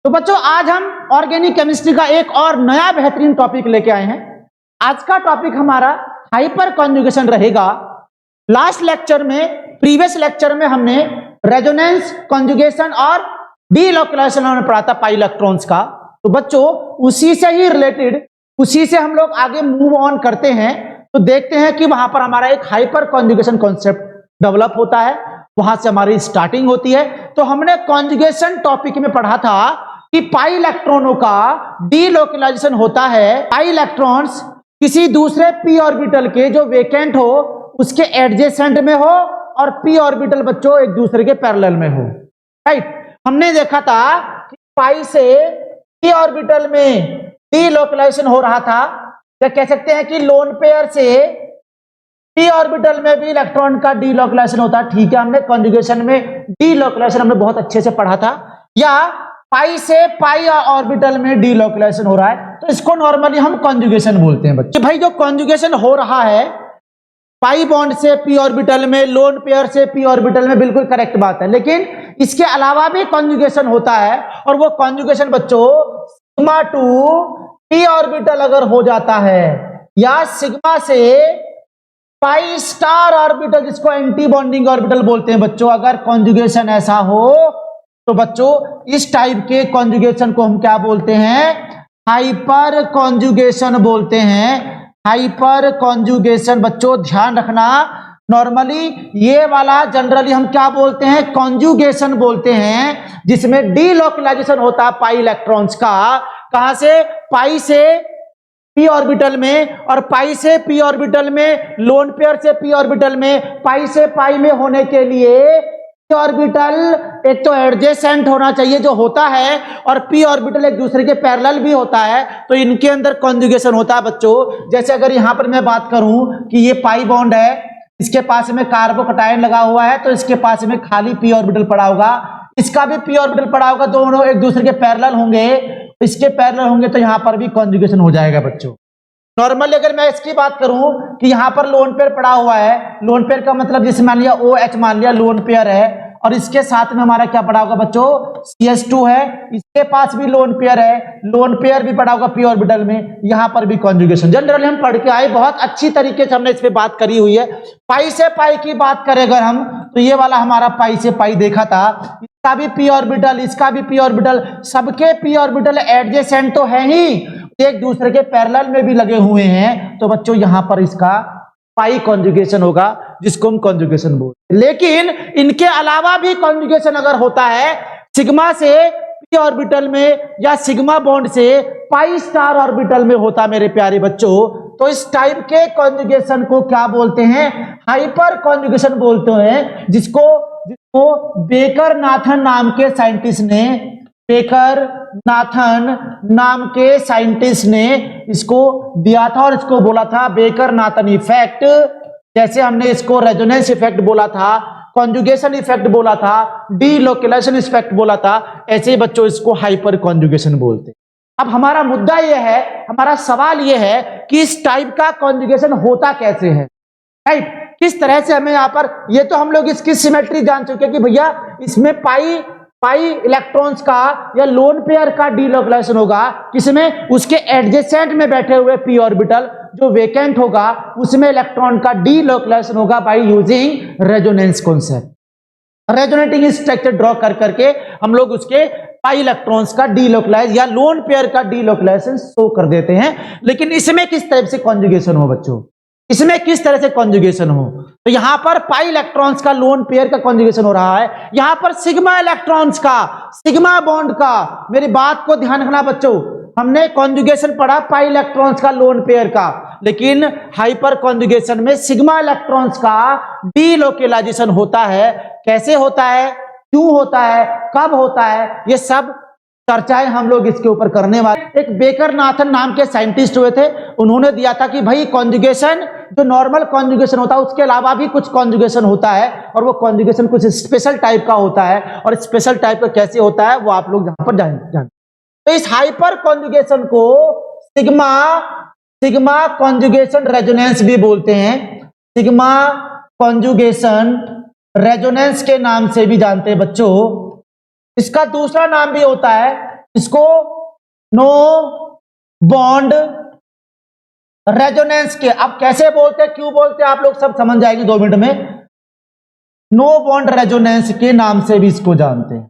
तो बच्चों आज हम ऑर्गेनिक केमिस्ट्री का एक और नया बेहतरीन टॉपिक लेके आए हैं। आज का टॉपिक हमारा हाइपर कॉन्जुगेशन रहेगा। लास्ट लेक्चर में, प्रीवियस लेक्चर में हमने रेजोनेंस, कॉन्जुगेशन और डीलोकलाइजेशन हमने पढ़ा था पाई इलेक्ट्रॉन्स का। तो बच्चों उसी से ही रिलेटेड, उसी से हम लोग आगे मूव ऑन करते हैं। तो देखते हैं कि वहां पर हमारा एक हाइपर कॉन्जुगेशन कॉन्सेप्ट डेवलप होता है, वहां से हमारी स्टार्टिंग होती है। तो हमने कॉन्जुगेशन टॉपिक में पढ़ा था कि पाई इलेक्ट्रॉनों का डीलोकलाइजेशन होता है। पाई इलेक्ट्रॉन्स किसी दूसरे पी ऑर्बिटल के जो वेकेंट हो उसके एडजेसेंट में हो और पी ऑर्बिटल बच्चों एक दूसरे के पैरेलल में हो। राइट, हमने देखा था कि पाई से पी ऑर्बिटल में डीलोकलाइजेशन हो रहा था, या कह सकते हैं कि लोन पेयर से पी ऑर्बिटल में भी इलेक्ट्रॉन का डीलोकलाइजेशन होता है। ठीक है, हमने कॉन्जुगेशन में डीलोकलाइजेशन हमने बहुत अच्छे से पढ़ा था। या पाई से पाई ऑर्बिटल में डीलोकलाइजेशन हो रहा है, तो इसको नॉर्मली हम कॉन्जुगेशन बोलते हैं बच्चे। भाई जो कॉन्जुगेशन हो रहा है पाई बॉन्ड से पी ऑर्बिटल में, लोन पेयर से पी ऑर्बिटल में, बिल्कुल करेक्ट बात है। लेकिन इसके अलावा भी कॉन्जुगेशन होता है, और वो कॉन्जुगेशन बच्चों सिग्मा टू पी ऑर्बिटल अगर हो जाता है, या सिग्मा से पाई स्टार ऑर्बिटल जिसको एंटी बॉन्डिंग ऑर्बिटल बोलते हैं बच्चों, अगर कॉन्जुगेशन ऐसा हो तो बच्चों इस टाइप के कॉन्जुगेशन को हम क्या बोलते हैं? हाइपर कॉन्जुगेशन बोलते हैं। हाइपर कॉन्जुगेशन बच्चों ध्यान रखना, नॉर्मली ये वाला जनरली हम क्या बोलते हैं? कॉन्जुगेशन बोलते हैं, जिसमें डीलोकलाइजेशन होता है पाई इलेक्ट्रॉन्स का। कहां से? पाई से पी ऑर्बिटल में, और पाई से पी ऑर्बिटल में, लोन पेयर से पी ऑर्बिटल में। पाई से पाई में होने के लिए पी ऑर्बिटल एक तो एडजेसेंट होना चाहिए जो होता है, और पी ऑर्बिटल एक दूसरे के पैरेलल भी होता है, तो इनके अंदर कॉन्जुगेशन होता है बच्चों। जैसे अगर यहां पर मैं बात करूं कि ये पाई बॉन्ड है, इसके पास में कार्बोकटायन लगा हुआ है, तो इसके पास में खाली पी ऑर्बिटल पड़ा होगा, इसका भी पी ऑर्बिटल पड़ा होगा, दोनों एक दूसरे के पैरेलल होंगे, इसके पैरेलल होंगे, तो यहां पर भी कॉन्जुगेशन हो जाएगा बच्चों। नॉर्मली अगर मैं इसकी बात करूं कि यहां पर लोन पेयर पड़ा हुआ है, लोन पेयर का मतलब जैसे मान लिया OH मान लिया लोन पेयर है, और इसके साथ में हमारा क्या पड़ा होगा बच्चों? CH2 है, इसके पास भी लोन पेयर है, लोन पेयर भी पड़ा होगा पी ऑर्बिटल में, यहां पर भी कॉन्जुगेशन जनरली हम पढ़ के आए, बहुत अच्छी तरीके से हमने इस पे बात करी हुई है। पाई से पाई की बात करें अगर हम, तो ये वाला हमारा पाई से पाई देखा था, इसका भी पी ऑर्बिटल, इसका भी पी ऑर्बिटल, सबके पी ऑर्बिटल एडजेसेंट तो है ही, एक दूसरे के पैरेलल में भी लगे हुए हैं, तो बच्चों यहां पर इसका पाई कॉन्जुगेशन होगा, जिसको हम कॉन्जुगेशन बोलते हैं। लेकिन इनके अलावा भी कॉन्जुगेशन अगर होता है सिग्मा से पी ऑर्बिटल में, या सिग्मा बॉन्ड से पाई स्टार ऑर्बिटल में होता मेरे प्यारे बच्चों, तो इस टाइप के कॉन्जुगेशन को क्या बोलते हैं? हाइपर कॉन्जुगेशन बोलते हैं, जिसको बेकर नाथन नाम के साइंटिस्ट ने, बेकर नाथन नाम के साइंटिस्ट ने इसको दिया था, और इसको बोला था बेकर नाथन इफेक्ट। जैसे हमने इसको रेजोनेंस इफेक्ट बोला था, कॉन्जुगेशन इफेक्ट बोला था, डीलोकलाइजेशन इफेक्ट बोला था, ऐसे ही बच्चों इसको हाइपर कॉन्जुगेशन बोलते हैं। अब हमारा मुद्दा यह है, हमारा सवाल यह है कि इस टाइप का कॉन्जुगेशन होता कैसे है, राइट? किस तरह से हमें यहाँ पर, ये तो हम लोग इसकी सिमेट्री जान चुके हैं कि भैया इसमें पाई इलेक्ट्रॉन्स का या लोन पेयर का डीलोकलाइजेशन होगा, किसमें? उसके एडजेसेंट में बैठे हुए पी ऑर्बिटल जो वेकेंट होगा उसमें इलेक्ट्रॉन का डीलोकलाइजेशन होगा by using resonance concept. Resonating structure draw कर करके हम लोग उसके पाई इलेक्ट्रॉन्स का डीलोकलाइज या लोन पेयर का डीलोकलाइजेशन शो कर देते हैं। लेकिन इसमें किस टाइप से कॉन्जुगेशन हो बच्चों? इसमें किस तरह से कॉन्जुगेशन हो? तो यहां पर पाई इलेक्ट्रॉन्स का लोन पेयर का कॉन्जुगेशन हो रहा है, यहां पर सिग्मा इलेक्ट्रॉन्स का, सिग्मा बॉन्ड का। मेरी बात को ध्यान रखना बच्चों, हमने कॉन्जुगेशन पढ़ा पाई इलेक्ट्रॉन्स का लोन पेयर का, लेकिन हाइपर कॉन्जुगेशन में सिग्मा इलेक्ट्रॉन्स का डीलोकलाइजेशन होता है। कैसे होता है, क्यों होता है, कब होता है, ये सब चर्चाएं हम लोग इसके ऊपर करने वाले। एक बेकर नाथन नाम के साइंटिस्ट हुए थे, उन्होंने दिया था कि भाई कॉन्जुगेशन जो नॉर्मल कॉन्जुगेशन होता है उसके अलावा भी कुछ कॉन्जुगेशन होता है, और वो कॉन्जुगेशन कुछ स्पेशल टाइप का होता है, और स्पेशल टाइप का कैसे होता है वो आप लोग यहां पर जान। तो इस हाइपर कॉन्जुगेशन को सिग्मा कॉन्जुगेशन रेजोनेंस भी बोलते हैं, सिग्मा कॉन्जुगेशन रेजोनेंस के नाम से भी जानते हैं बच्चों। इसका दूसरा नाम भी होता है इसको नो बॉन्ड रेजोनेंस के, अब कैसे बोलते हैं, क्यों बोलते हैं, आप लोग सब समझ जाएंगे 2 मिनट में। नो बॉन्ड रेजोनेंस के नाम से भी इसको जानते हैं।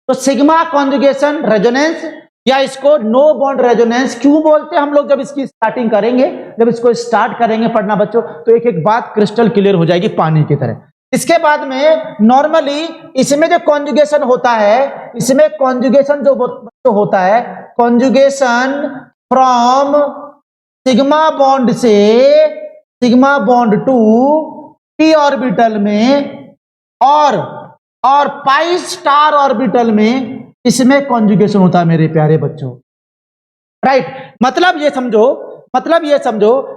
तो सिग्मा कॉन्जुगेशन रेजोनेंस या इसको नो बॉन्ड रेजोनेंस क्यों बोलते हैं हम लोग, जब इसकी स्टार्टिंग करेंगे, जब इसको स्टार्ट करेंगे पढ़ना बच्चों, तो एक एक बात क्रिस्टल क्लियर हो जाएगी पानी की तरह। इसके बाद में नॉर्मली इसमें जो कॉन्जुगेशन होता है, इसमें कॉन्जुगेशन जो होता है, कॉन्जुगेशन फ्रॉम सिग्मा बॉन्ड से sigma bond to P orbital में और पाई स्टार ऑर्बिटल में, इसमें कॉन्जुगेशन होता है मेरे प्यारे बच्चों। राइट, मतलब ये समझो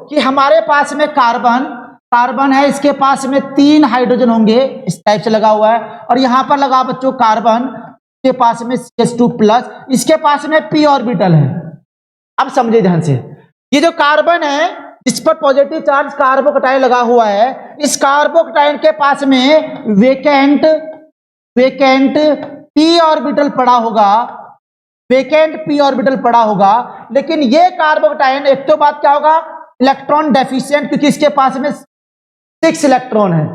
कि हमारे पास में कार्बन है, इसके पास में 3 हाइड्रोजन होंगे, इस टाइप से लगा हुआ है, और यहां पर लगा बच्चों कार्बन के पास में CH2+, इसके पास में p ऑर्बिटल है। अब समझे ध्यान से, ये जो कार्बन है इस पर पॉजिटिव चार्ज कार्बोकटाइन लगा हुआ है, इस कार्बोकटाइन के पास में वेकेंट p ऑर्बिटल पड़ा होगा, लेकिन ये कार्बोकटाइन, एक तो बात क्या होगा, इलेक्ट्रॉन डेफिशिएंट, क्योंकि इसके पास में 6 इलेक्ट्रॉन है।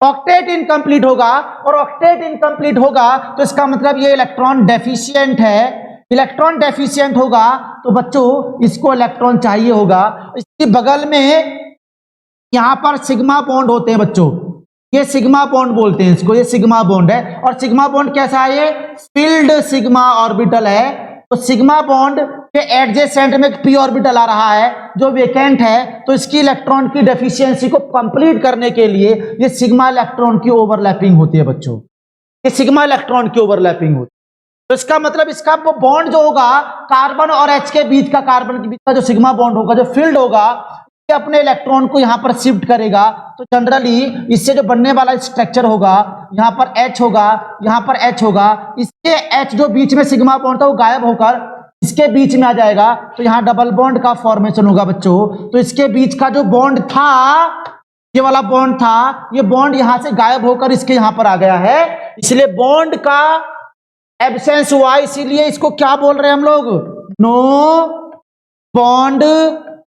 ऑक्टेट इनकम्प्लीट होगा, और ऑक्टेट इनकम्प्लीट होगा तो इसका मतलब ये इलेक्ट्रॉन डेफिशिएंट है। इलेक्ट्रॉन डेफिशिएंट होगा तो बच्चों इसको इलेक्ट्रॉन चाहिए होगा। इसके बगल में यहां पर सिग्मा बॉन्ड होते हैं बच्चों, ये सिग्मा बॉन्ड बोलते हैं इसको, ये सिग्मा बॉन्ड है। और सिग्मा बॉन्ड कैसा है, ये फील्ड सिग्मा ऑर्बिटल है। तो सिग्मा बॉन्ड के एडजेसेंट में p ऑर्बिटल आ रहा है जो वेकेंट है, तो इसकी इलेक्ट्रॉन की डेफिशिएंसी को कंप्लीट करने के लिए ये सिग्मा इलेक्ट्रॉन की ओवरलैपिंग होती है बच्चों, ये सिग्मा इलेक्ट्रॉन की ओवरलैपिंग होती है। तो इसका मतलब इसका बॉन्ड जो होगा कार्बन और H के बीच का, कार्बन के बीच का जो सिग्मा बॉन्ड होगा, जो फील्ड होगा, ये अपने इलेक्ट्रॉन को यहां पर शिफ्ट करेगा। तो जनरली इससे जो बनने वाला स्ट्रक्चर होगा, यहां पर H होगा, यहां पर H होगा, इसके H जो बीच में सिग्मा बॉन्ड था वो गायब होकर इसके बीच में आ जाएगा, तो यहां डबल बॉन्ड का फॉर्मेशन होगा बच्चों। तो इसके बीच का जो बॉन्ड था, ये वाला बॉन्ड था, ये बॉन्ड यहां से गायब होकर इसके यहां पर आ गया है, इसलिए बॉन्ड का एब्सेंस हुआ, इसीलिए इसको क्या बोल रहे हैं हम लोग, नो बॉन्ड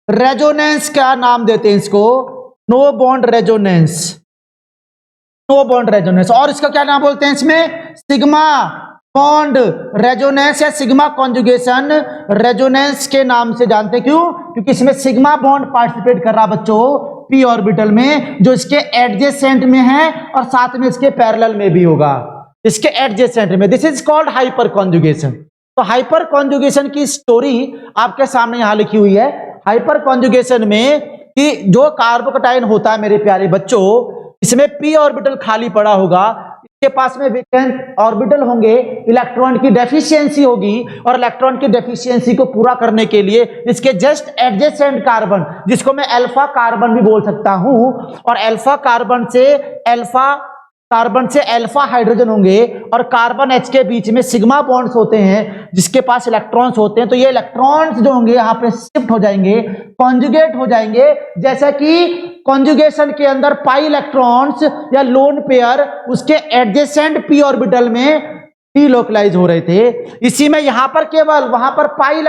रेजोनेंस। क्या नाम देते हैं इसको, no bond resonance, no bond resonance. और इसका क्या नाम बोलते हैं, इसमें सिग्मा बॉन्ड रेजोनेंस या सिग्मा कॉन्जुगेशन रेजोनेंस के नाम से जानते हैं। क्यों, क्योंकि इसमें सिग्मा बॉन्ड पार्टिसिपेट कर रहा बच्चों p ऑर्बिटल में, जो इसके एडजेसेंट में है और साथ में इसके पैरेलल में भी होगा, इसके एडजेसेंट में। This is called hyper conjugation. तो हाइपर कॉन्जुगेशन की स्टोरी आपके सामने यहां लिखी हुई है। हाइपर कॉन्जुगेशन में कि जो कार्बोकटाइन होता है मेरे प्यारे बच्चों, इसमें p ऑर्बिटल खाली पड़ा होगा, इसके पास में वेकेंट ऑर्बिटल होंगे, इलेक्ट्रॉन की डेफिशिएंसी होगी, और इलेक्ट्रॉन की डेफिशिएंसी को पूरा करने के लिए इसके जस्ट एडजेसेंट कार्बन, जिसको मैं अल्फा कार्बन भी बोल सकता हूं, और अल्फा कार्बन से अल्फा हाइड्रोजन होंगे, और कार्बन H के बीच में सिग्मा बॉन्ड्स होते हैं जिसके पास इलेक्ट्रॉन्स होते हैं। तो ये इलेक्ट्रॉन्स जो होंगे यहाँ पे शिफ्ट हो जाएंगे, कॉन्जुगेट हो जाएंगे, जैसा कि कॉन्जुगेशन के अंदर पाई इलेक्ट्रॉन्स या लोन पेयर उसके एडजेसेंट p ऑर्बिटल में डीलोकलाइज हो रहे थे, इसी में यहां पर केवल वहां पर पाई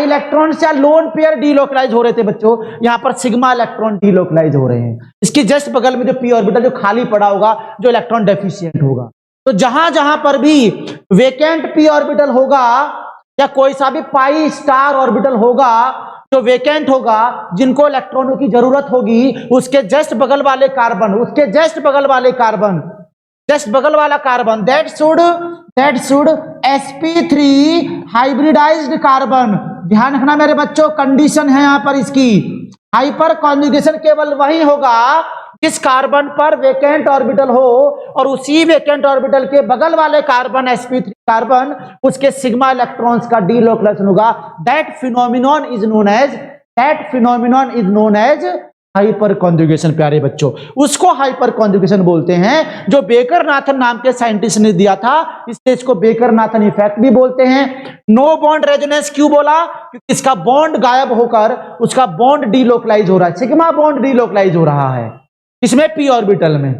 इलेक्ट्रॉन्स या लोन पेयर डीलोकलाइज हो रहे थे बच्चों, यहां पर सिग्मा इलेक्ट्रॉन डीलोकलाइज हो रहे हैं। इसकी जस्ट बगल में जो p ऑर्बिटल जो खाली पड़ा होगा, जो इलेक्ट्रॉन डेफिशिएंट होगा। तो जहां जहां पर भी वेकेंट p ऑर्बिटल होगा या कोई सा भी पाई स्टार ऑर्बिटल होगा जो वेकेंट होगा, जिनको इलेक्ट्रॉनों की जरूरत होगी, उसके जस्ट बगल वाले carbon that should sp3 hybridised carbon. ध्यान रखना मेरे बच्चों, कंडीशन है यहां पर इसकी, हाइपर कॉन्जुगेशन केवल वही होगा जिस कार्बन पर वेकेंट ऑर्बिटल हो, और उसी वेकेंट ऑर्बिटल के बगल वाले कार्बन sp3 कार्बन, उसके सिग्मा इलेक्ट्रॉन्स का डीलोकलाइजेशन होगा। That phenomenon is known as hyper conjugation. प्यारे बच्चों, उसको हाइपर कॉन्जुगेशन बोलते हैं, जो बेकर नाथन नाम के साइंटिस्ट ने दिया था, इसलिए इसको बेकर नाथन इफेक्ट भी बोलते हैं। नो बॉन्ड रेजोनेंस क्यों बोला, क्योंकि इसका बॉन्ड गायब होकर उसका बॉन्ड डीलोकलाइज हो रहा है, सिग्मा बॉन्ड डीलोकलाइज हो रहा है इसमें p ऑर्बिटल में।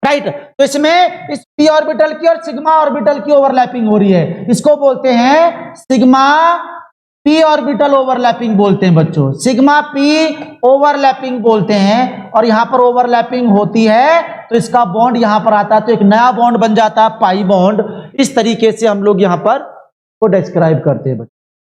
राइट। तो इसमें इस p ऑर्बिटल की और सिग्मा ऑर्बिटल की ओवरलैपिंग हो रही है, इसको बोलते हैं सिग्मा p ऑर्बिटल ओवरलैपिंग बोलते हैं बच्चों, सिग्मा p ओवरलैपिंग बोलते हैं। और यहां पर ओवरलैपिंग होती है तो इसका बॉन्ड यहां पर आता है, तो एक नया बॉन्ड बन जाता है पाई बॉन्ड। इस तरीके से हम लोग यहां पर को डिस्क्राइब करते हैं बच्चों।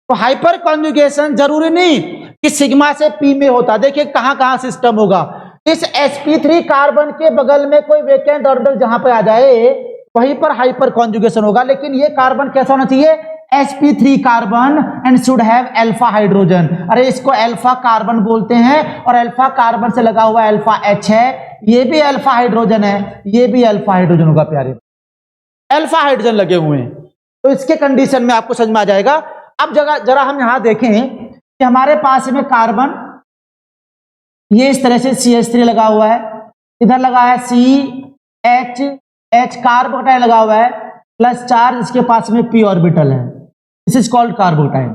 तो हाइपर कॉन्जुगेशन जरूरी नहीं कि सिग्मा से p में होता, देखिए कहां कहां सिस्टम होगा। इस sp3 कार्बन के बगल में कोई वेकेंट ऑर्बिटल जहां पर आ जाए वहीं पर हाइपर कॉन्जुगेशन होगा। लेकिन ये कार्बन कैसा होना चाहिए, sp3 carbon and should have alpha hydrogen. अरे इसको अल्फा कार्बन बोलते हैं और अल्फा कार्बन से लगा हुआ अल्फा H है, ये भी अल्फा हाइड्रोजन है, ये भी अल्फा हाइड्रोजन होगा प्यारे, अल्फा हाइड्रोजन लगे हुए हैं। तो इसके कंडीशन में आपको समझ में आ जाएगा। अब जरा हम यहां देखें कि हमारे पास में कार्बन ये इस तरह से CH3 लगा हुआ है, इधर लगा है CH कार्बोटाइन लगा हुआ है प्लस चार्ज, इसके पास में p ऑर्बिटल है, दिस इज कॉल्ड कार्बोटाइन।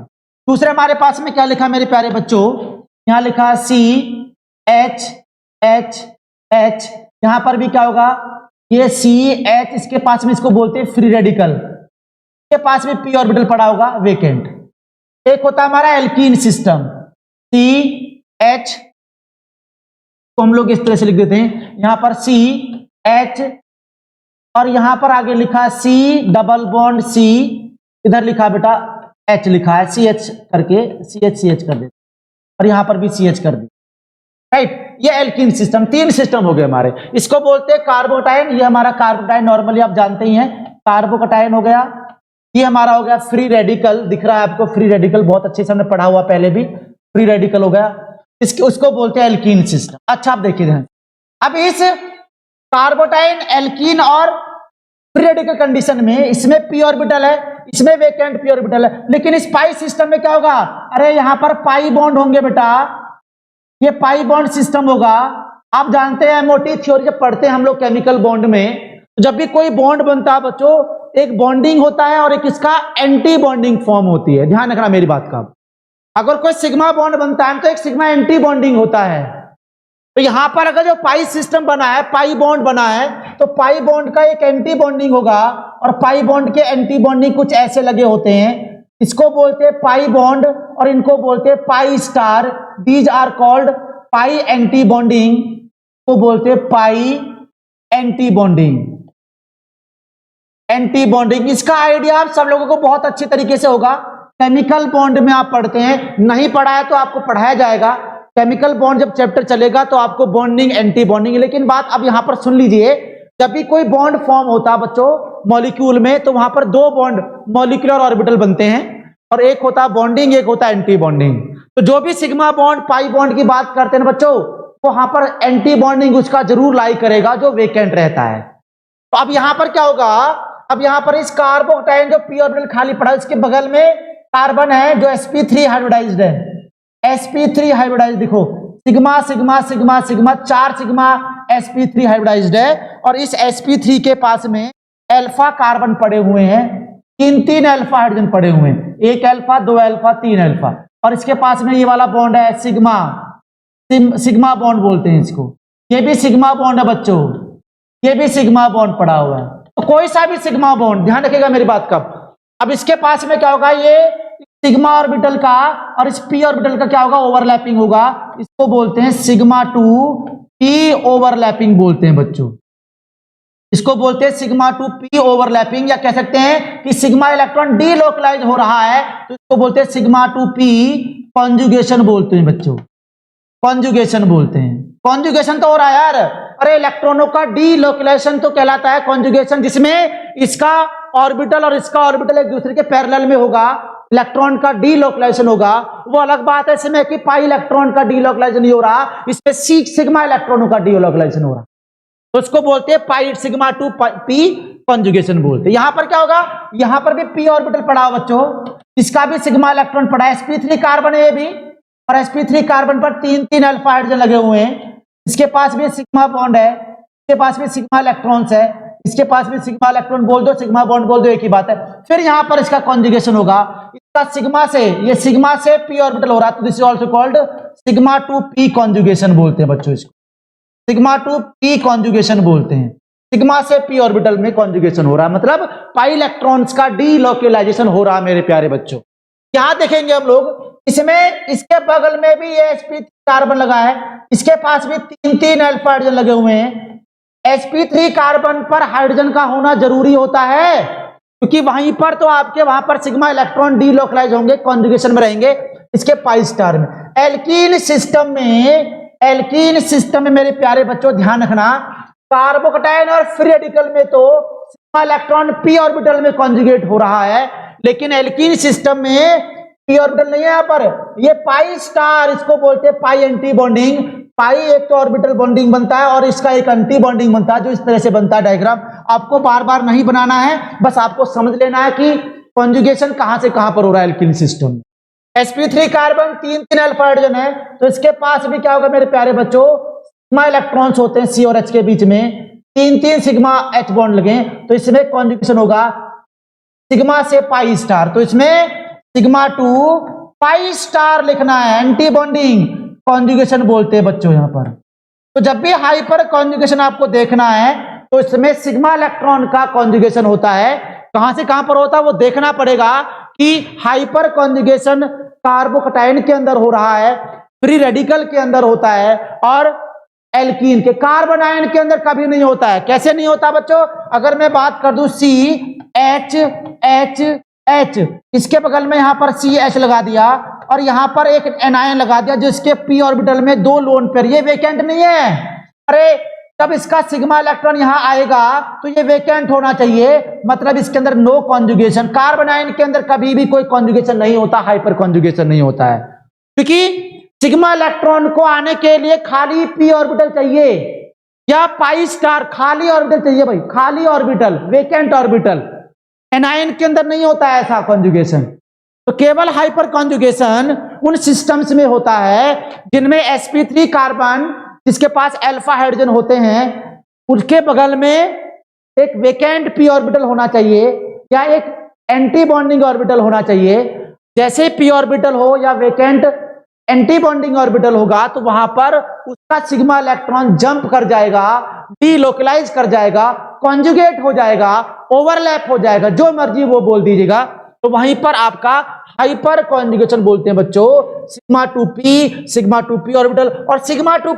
दूसरे हमारे पास में क्या लिखा मेरे प्यारे बच्चों, यहां लिखा CH, यहां पर भी क्या होगा, ये CH, इसके पास में इसको बोलते हैं फ्री रेडिकल, इसके पास में p ऑर्बिटल पड़ा होगा वेकेंट। एक होता है हमारा एल्कीन सिस्टम CH, तो हम लोग इस तरह से लिख देते हैं, यहां पर CH और यहां पर आगे लिखा C डबल बॉन्ड C, इधर लिखा बेटा H लिखा है, CH करके CH कर दे और यहां पर भी CH कर दी, राइट। ये एल्कीन सिस्टम, तीन सिस्टम हो गए हमारे, इसको बोलते हैं कार्बोटाइन। ये हमारा कार्बोटाइन नॉर्मली आप जानते ही हैं, कार्बोकटाइन हो गया। ये हमारा हो गया फ्री रेडिकल, दिख रहा है आपको फ्री रेडिकल, बहुत अच्छे से हमने पढ़ा हुआ पहले भी, फ्री रेडिकल हो गया, इसके उसको बोलते हैं एल्कीन सिस्टम। अच्छा आप देखिए ध्यान, अब इस कार्बोटाइन, एल्कीन और फ्री रेडिकल कंडीशन में इसमें p ऑर्बिटल है, इसमें वेकेंट p ऑर्बिटल है, लेकिन इस पाई सिस्टम में क्या होगा, अरे यहां पर पाई बॉन्ड होंगे बेटा, ये पाई बॉन्ड सिस्टम होगा। आप जानते हैं मोटी थ्योरी जब पढ़ते हैं हम लोग केमिकल बॉन्ड में, तो जब भी कोई बॉन्ड बनता है बच्चों, एक बॉन्डिंग होता है और एक इसका एंटी बॉन्डिंग फॉर्म होती है, ध्यान रखना मेरी बात का। अगर कोई सिग्मा बॉन्ड बनता है तो एक सिग्मा एंटी बॉन्डिंग होता है। तो यहां पर अगर जो पाई सिस्टम बना है, पाई बॉन्ड बना है, तो पाई बॉन्ड का एक एंटी बॉन्डिंग होगा और पाई बॉन्ड के एंटी बॉन्डिंग कुछ ऐसे लगे होते हैं, इसको बोलते हैं पाई बॉन्ड और इनको बोलते हैं pi star. These are called pi anti bonding, को बोलते हैं pi anti bonding, anti bonding. इसका आइडिया आप सब लोगों को बहुत अच्छी तरीके से होगा, केमिकल बॉन्ड में आप पढ़ते हैं, नहीं पढ़ा है तो आपको पढ़ाया जाएगा। केमिकल बॉन्ड जब चैप्टर चलेगा तो आपको बॉन्डिंग, एंटी बॉन्डिंग। लेकिन बात अब यहां पर सुन लीजिए, जब भी कोई बॉन्ड फॉर्म होता है बच्चों मॉलिक्यूल में, तो वहां पर दो बॉन्ड मॉलिक्यूलर ऑर्बिटल बनते हैं और एक होता है बॉन्डिंग, एक होता है एंटी बॉन्डिंग। तो जो भी सिग्मा बॉन्ड, पाई बॉन्ड की बात करते हैं बच्चों, तो वहां पर एंटी बॉन्डिंग उसका जरूर लाई करेगा जो वेकेंट रहता है। तो अब यहां पर क्या होगा, अब यहां पर इस कार्बोटाइन जो p ऑर्बिटल खाली पड़ा है, इसके बगल में कार्बन है जो sp3 हाइब्रिडाइज्ड है, sp3 हाइब्रिडाइज्ड, देखो sigma sigma sigma sigma, 4 sigma sp3 hybridised है। और इस sp3 के पास में अल्फा कार्बन पड़े हुए हैं, तीन अल्फा हाइड्रोजन पड़े हुए हैं, एक अल्फा, दो अल्फा, तीन अल्फा। और इसके पास में ये वाला बॉन्ड है सिग्मा, सिग्मा बॉन्ड बोलते हैं इसको, ये भी सिग्मा बॉन्ड है बच्चों, ये भी सिग्मा बॉन्ड पड़ा हुआ है। तो कोई सा भी सिग्मा बॉन्ड, ध्यान रखिएगा मेरी बात का। अब इसके पास में क्या होगा, ये सिग्मा ऑर्बिटल का और इस p ऑर्बिटल का क्या होगा, ओवरलैपिंग होगा, इसको बोलते हैं सिग्मा 2 p ओवरलैपिंग बोलते हैं बच्चों, इसको बोलते हैं सिग्मा 2 p ओवरलैपिंग। या कह सकते हैं कि सिग्मा इलेक्ट्रॉन डीलोकलाइज हो रहा है तो इसको बोलते हैं सिग्मा 2 p कॉन्जुगेशन बोलते हैं बच्चों, कॉन्जुगेशन बोलते हैं। कॉन्जुगेशन तो हो रहा है यार, अरे इलेक्ट्रॉनों का डीलोकलाइजेशन तो कहलाता है कॉन्जुगेशन, जिसमें इसका ऑर्बिटल और इसका ऑर्बिटल एक दूसरे के पैरेलल में होगा, इलेक्ट्रॉन का डीलोकलाइजेशन होगा। वो अलग बात है इसमें कि पाई इलेक्ट्रॉन का डीलोकलाइजेशन नहीं हो रहा, इसमें सिग्मा इलेक्ट्रॉनों का डीलोकलाइजेशन हो रहा, तो उसको बोलते हैं पाई सिग्मा 2 p कॉन्जुगेशन बोलते हैं। यहां पर क्या होगा, यहां पर भी p ऑर्बिटल पड़ा हो बच्चों, इसका भी सिग्मा इलेक्ट्रॉन पड़ा है, sp3 कार्बन है ये भी, और sp3 कार्बन पर तीन अल्फा हाइड्रोजन लगे हुए हैं, इसके पास भी सिग्मा बॉन्ड है, इसके पास भी सिग्मा इलेक्ट्रॉन्स है, इसके पास भी सिग्मा इलेक्ट्रॉन बोल दो, सिग्मा बॉन्ड बोल दो, एक ही बात है। फिर यहां पर इसका कॉन्जुगेशन होगा, इसका सिग्मा से, ये सिग्मा से p ऑर्बिटल हो रहा है, तो this is also called sigma 2 p conjugation बोलते हैं बच्चों, इसको सिग्मा 2 p कॉन्जुगेशन बोलते हैं। सिग्मा से पी ऑर्बिटल में कॉन्जुगेशन हो रहा है, मतलब पाई इलेक्ट्रॉन्स का डीलोकेलाइजेशन हो रहा है मेरे प्यारे बच्चों। यहां देखेंगे हम लोग, इसमें इसके बगल में भी ये sp3 कार्बन लगा है, इसके पास भी 3 अल्फा हाइड्रोजन लगे हुए हैं। sp3 कार्बन पर हाइड्रोजन का होना जरूरी होता है, क्योंकि वहीं पर तो आपके वहां पर सिग्मा इलेक्ट्रॉन डीलोकलाइज होंगे, कॉन्जुगेशन में रहेंगे इसके पाई स्टार में। एल्कीन सिस्टम में मेरे प्यारे बच्चों ध्यान रखना, कार्बोकटायन और फ्री रेडिकल में तो सिग्मा इलेक्ट्रॉन पी ऑर्बिटल में कॉन्जुगेट हो रहा है, लेकिन एल्कीन सिस्टम में पी ऑर्बिटल नहीं है। यहाँ पर ये पाई स्टार, इसको बोलते हैं पाई एंटी बॉन्डिंग। पाई एक तो ऑर्बिटल बॉन्डिंग बनता है और इसका एक एंटी बॉन्डिंग बनता है, जो इस तरह से बनता है डायग्राम। आपको बार बार नहीं बनाना है, बस आपको समझ लेना है कि कॉन्जुगेशन कहां से कहां पर हो रहा है एल्कीन सिस्टम में। sp3 कार्बन 3 अल्फा हाइड्रोजन है, तो इसके पास भी क्या होगा मेरे प्यारे बच्चों, सिग्मा इलेक्ट्रॉन्स होते हैं सी और एच के बीच में, 3 सिग्मा एच बॉन्ड लगे, तो इसमें कॉन्जुगेशन होगा सिग्मा से पाई स्टार। तो इसमें सिग्मा टू पाई स्टार लिखना है, एंटी बॉन्डिंग कॉन्जुगेशन बोलते हैं बच्चों यहां पर। तो जब भी हाइपर कॉन्जुगेशन आपको देखना है तो इसमें सिग्मा इलेक्ट्रॉन का कॉन्जुगेशन होता है। कहां से कहां पर होता है वो देखना पड़ेगा कि हाइपर कॉन्जुगेशन कार्बोकटायन के अंदर हो रहा है, फ्री रेडिकल के अंदर होता है, और एल्कीन के, कार्बन आयन के अंदर कभी नहीं होता है। कैसे नहीं होता बच्चों, अगर मैं बात कर दूं CH इसके बगल में यहां पर CH लगा दिया और यहां पर एक एनायन लगा दिया, जो इसके पी ऑर्बिटल में 2 लोन पेयर, ये वेकेंट नहीं है। अरे जब इसका सिग्मा इलेक्ट्रॉन यहां आएगा तो ये वेकेंट होना चाहिए, मतलब इसके अंदर नो कॉन्जुगेशन। कार्बन आयन के अंदर कभी भी कोई कॉन्जुगेशन नहीं होता, हाइपर कॉन्जुगेशन नहीं होता है, क्योंकि सिग्मा इलेक्ट्रॉन को आने के लिए खाली पी ऑर्बिटल चाहिए या पाई स्टार, खाली ऑर्बिटल चाहिए भाई, खाली ऑर्बिटल, वेकेंट ऑर्बिटल। एनायन के अंदर नहीं होता है ऐसा कॉन्जुगेशन। तो केवल हाइपर कॉन्जुगेशन उन सिस्टम्स में होता है जिनमें sp3 कार्बन, जिसके पास अल्फा हाइड्रोजन होते हैं, उसके बगल में एक वेकेंट पी ऑर्बिटल होना चाहिए या एक एंटी बॉन्डिंग ऑर्बिटल होना चाहिए। जैसे पी ऑर्बिटल हो या वेकेंट एंटी बॉन्डिंग ऑर्बिटल होगा तो वहां पर उसका सिग्मा इलेक्ट्रॉन जंप कर जाएगा, डीलोकलाइज कर जाएगा, कॉन्जुगेट हो जाएगा, ओवरलैप हो जाएगा, जो मर्जी वो बोल दीजिएगा, तो वहीं पर आपका हाइपर कॉन्जुगेशन बोलते हैं बच्चों। सिग्मा टू पी ऑर्बिटल और sigma two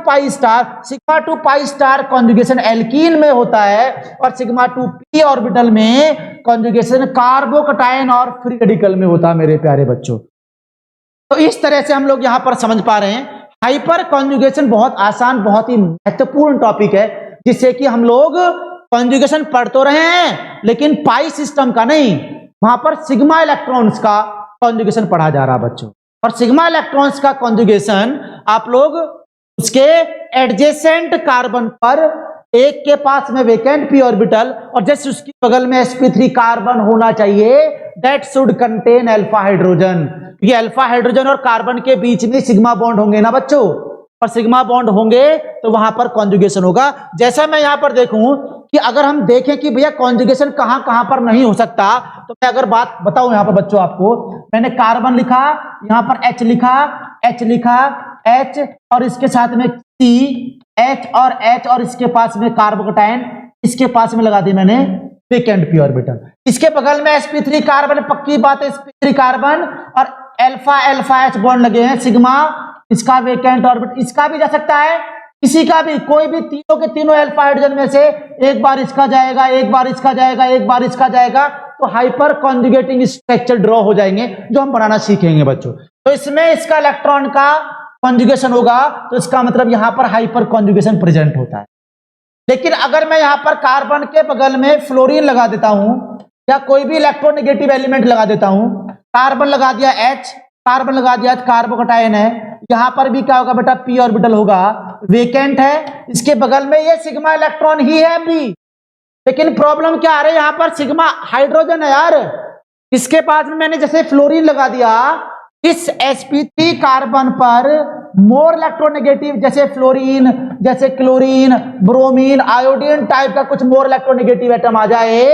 pi star conjugation alkene में होता है और सिग्मा टू पी ऑर्बिटल में कॉन्जुगेशन कार्बोकटायन और फ्री रेडिकल में होता है मेरे प्यारे बच्चों। तो इस तरह से हम लोग यहां पर समझ पा रहे हैं हाइपर कॉन्जुगेशन बहुत आसान, बहुत ही महत्वपूर्ण टॉपिक है, जिससे कि हम लोग कॉन्जुगेशन पढ़ तो रहे हैं लेकिन पाई सिस्टम का नहीं, वहां पर सिग्मा इलेक्ट्रॉन्स का कॉन्जुगेशन पढ़ा जा रहा बच्चों। और सिग्मा इलेक्ट्रॉन्स का कॉन्जुगेशन आप लोग उसके एडजेसेंट कार्बन पर, एक के पास में वेकेंट पी ऑर्बिटल और जैसे उसकी बगल में sp3 कार्बन होना चाहिए, that should contain alpha hydrogen. ये अल्फा हाइड्रोजन और कार्बन के बीच में सिग्मा बॉन्ड होंगे ना बच्चों, और सिग्मा बॉन्ड होंगे तो वहां पर कॉन्जुगेशन होगा। जैसा मैं यहां पर देखूं कि अगर हम देखें कि भैया कॉन्जुगेशन कहां कहां पर नहीं हो सकता, तो मैं अगर बात बताऊं यहां पर बच्चों आपको, मैंने कार्बन लिखा, यहां पर H लिखा H और इसके साथ में H और इसके पास में कार्बोकटायन, इसके पास में लगा दी मैंने वेकेंट पी ऑर्बिटल। इसके बगल में sp3 कार्बन, पक्की बात है sp3 कार्बन और अल्फा H बॉन्ड लगे हैं, सिग्मा, इसका वेकेंट ऑर्बिटल, इसका भी जा सकता है, किसी का भी, कोई भी तीनों के तीनों अल्फा हाइड्रोजन में से एक बार इसका जाएगा, एक बार इसका जाएगा, एक बार इसका जाएगा, तो हाइपर कॉन्जुगेटिंग स्ट्रक्चर ड्रॉ हो जाएंगे जो हम बनाना सीखेंगे बच्चों। तो इसमें इसका इलेक्ट्रॉन का कॉन्जुगेशन होगा, तो इसका मतलब यहां पर हाइपर कॉन्जुगेशन प्रेजेंट होता है। लेकिन अगर मैं यहां पर कार्बन के बगल में फ्लोरीन लगा देता हूं या कोई भी इलेक्ट्रोनेगेटिव एलिमेंट लगा देता हूं, कार्बन लगा दिया H, कार्बन लगा दिया, कार्बोकटायन है, यहां पर भी क्या होगा बेटा, पी ऑर्बिटल होगा, वेकेंट है, इसके बगल में ये सिग्मा इलेक्ट्रॉन ही है भी, लेकिन प्रॉब्लम क्या आ रही है, यहां पर सिग्मा हाइड्रोजन है यार, इसके पास में मैंने जैसे फ्लोरीन लगा दिया, इस sp3 कार्बन पर मोर इलेक्ट्रोनेगेटिव, जैसे फ्लोरीन, जैसे क्लोरीन, ब्रोमीन, आयोडीन टाइप का कुछ मोर इलेक्ट्रोनेगेटिव एटम आ जाए,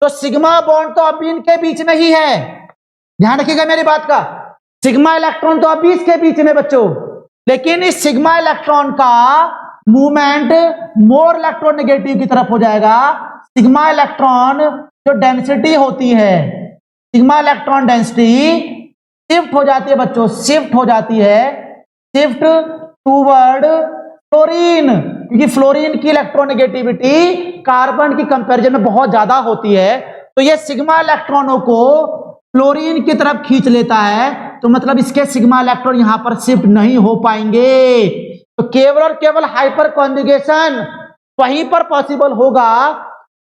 तो सिग्मा बॉन्ड तो अभी इनके बीच में ही है, ध्यान रखिएगा मेरी बात का, सिग्मा इलेक्ट्रॉन तो अभी इसके बीच में बच्चों, लेकिन इस सिग्मा इलेक्ट्रॉन का मूवमेंट मोर इलेक्ट्रोनेगेटिव की तरफ हो जाएगा। सिग्मा इलेक्ट्रॉन जो डेंसिटी होती है, सिग्मा इलेक्ट्रॉन डेंसिटी शिफ्ट हो जाती है बच्चों, शिफ्ट हो जाती है, शिफ्ट टूवर्ड फ्लोरीन, क्योंकि फ्लोरीन की इलेक्ट्रोनेगेटिविटी कार्बन की कंपैरिजन में बहुत ज्यादा होती है। तो ये सिग्मा इलेक्ट्रॉनों को फ्लोरीन की तरफ खींच लेता है, तो मतलब इसके सिग्मा इलेक्ट्रॉन यहां पर शिफ्ट नहीं हो पाएंगे। तो केवल और केवल हाइपर कॉन्जुगेशन वहीं पर पॉसिबल होगा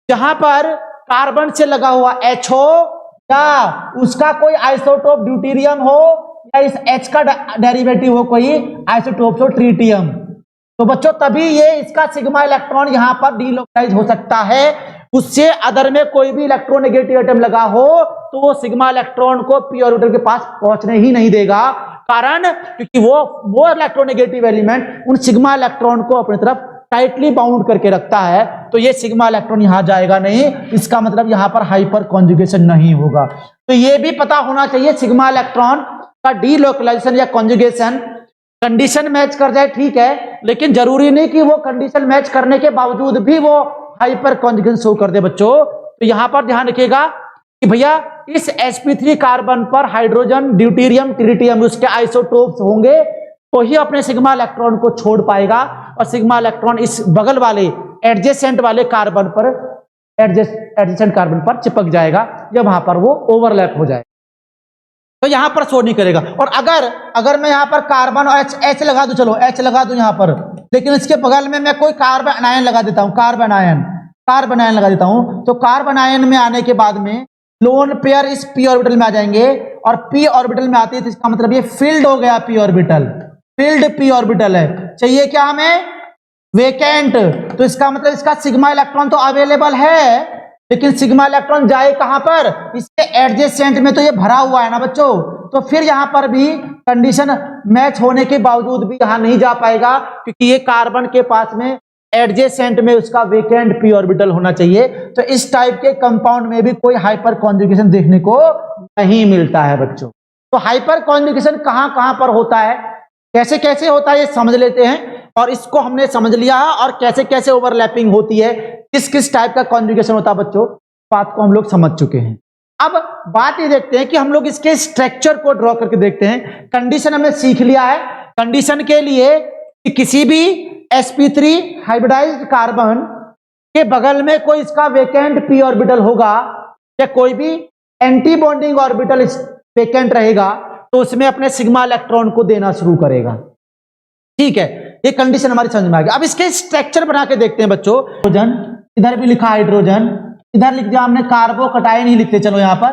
जहां पर कार्बन से लगा हुआ H हो या उसका कोई आइसोटोप ड्यूटेरियम हो या इस H का डेरिवेटिव हो कोई आइसोटोप हो ट्रिटियम। तो बच्चों तभी ये इसका सिग्मा इलेक्ट्रॉन यहां पर डीलोकलाइज हो सकता है। उससे अदर में कोई भी इलेक्ट्रोनेगेटिव एटम लगा हो तो वो सिग्मा इलेक्ट्रॉन को पी ऑर्बिटल के पास पहुंचने ही नहीं देगा, कारण क्योंकि वो इलेक्ट्रोनेगेटिव एलिमेंट उन सिग्मा इलेक्ट्रॉन को अपनी तरफ टाइटली बाउंड करके रखता है। तो ये सिग्मा इलेक्ट्रॉन यहां जाएगा नहीं, इसका मतलब यहां पर हाइपर कॉन्जुगेशन नहीं होगा। तो ये भी पता होना चाहिए सिग्मा इलेक्ट्रॉन का डीलोकलाइजेशन या कॉन्जुगेशन कंडीशन मैच कर जाए ठीक है, लेकिन जरूरी नहीं कि वो कंडीशन मैच करने के बावजूद भी वो हाइपर कॉन्जुगेशन शो कर दे बच्चों। तो यहां पर ध्यान रखिएगा कि भैया इस sp3 कार्बन पर हाइड्रोजन ड्यूटेरियम ट्रिटियम उसके आइसोटोप्स होंगे तो ही अपने सिग्मा इलेक्ट्रॉन को छोड़ पाएगा, और सिग्मा इलेक्ट्रॉन इस बगल वाले एडजेसेंट वाले कार्बन पर एडजेसेंट कार्बन पर चिपक जाएगा या वहां पर वो ओवरलैप हो जाएगा, तो यहां पर शो नहीं करेगा। और अगर मैं यहां पर कार्बन और H लगा दूं, चलो H लगा दूं यहां पर, लेकिन इसके बगल में मैं कोई कार्बन आयन लगा देता हूं, कार्बन आयन लगा देता हूं, तो कार्बन आयन में आने के बाद में लोन पेयर इस p ऑर्बिटल में आ जाएंगे, और p ऑर्बिटल में आते हैं तो इसका मतलब ये फील्ड हो गया p orbital, field p orbital है। चाहिए क्या हमें? वेकेंट। तो इसका मतलब इसका सिग्मा इलेक्ट्रॉन तो अवेलेबल है, लेकिन सिग्मा इलेक्ट्रॉन जाए कहां पर? इसके एडजेसेंट में, तो ये भरा हुआ है ना बच्चों, तो फिर यहां पर भी कंडीशन मैच होने के बावजूद भी यहां नहीं जा पाएगा, क्योंकि ये कार्बन के पास में एडजेसेंट में उसका वेकेंट p ऑर्बिटल होना चाहिए। तो इस टाइप के कंपाउंड में भी कोई हाइपर कॉन्जुगेशन देखने को नहीं मिलता है बच्चों। तो हाइपर कॉन्जुगेशन कहां कहां पर होता है, कैसे कैसे होता है, ये समझ लेते हैं। और इसको हमने समझ लिया है, और कैसे कैसे ओवरलैपिंग होती है, किस किस टाइप का कॉन्जुगेशन होता है बच्चों, बात को हम लोग समझ चुके हैं। अब बात ये देखते हैं कि हम लोग इसके स्ट्रक्चर को ड्रॉ करके देखते हैं। कंडीशन हमने सीख लिया है, कंडीशन के लिए कि किसी भी sp3 हाइब्रिडाइज्ड कार्बन के बगल में कोई इसका वेकेंट p ऑर्बिटल होगा या कोई भी एंटी बॉन्डिंग ऑर्बिटल वेकेंट रहेगा, तो उसमें अपने सिग्मा इलेक्ट्रॉन को देना शुरू करेगा। ठीक है, ये कंडीशन हमारी समझ में आ गई। अब इसके स्ट्रक्चर बना के देखते हैं बच्चों। हाइड्रोजन, इधर भी लिखा हाइड्रोजन, इधर लिख दिया हमने कार्बोकटायन ही लिखते, चलो यहां पर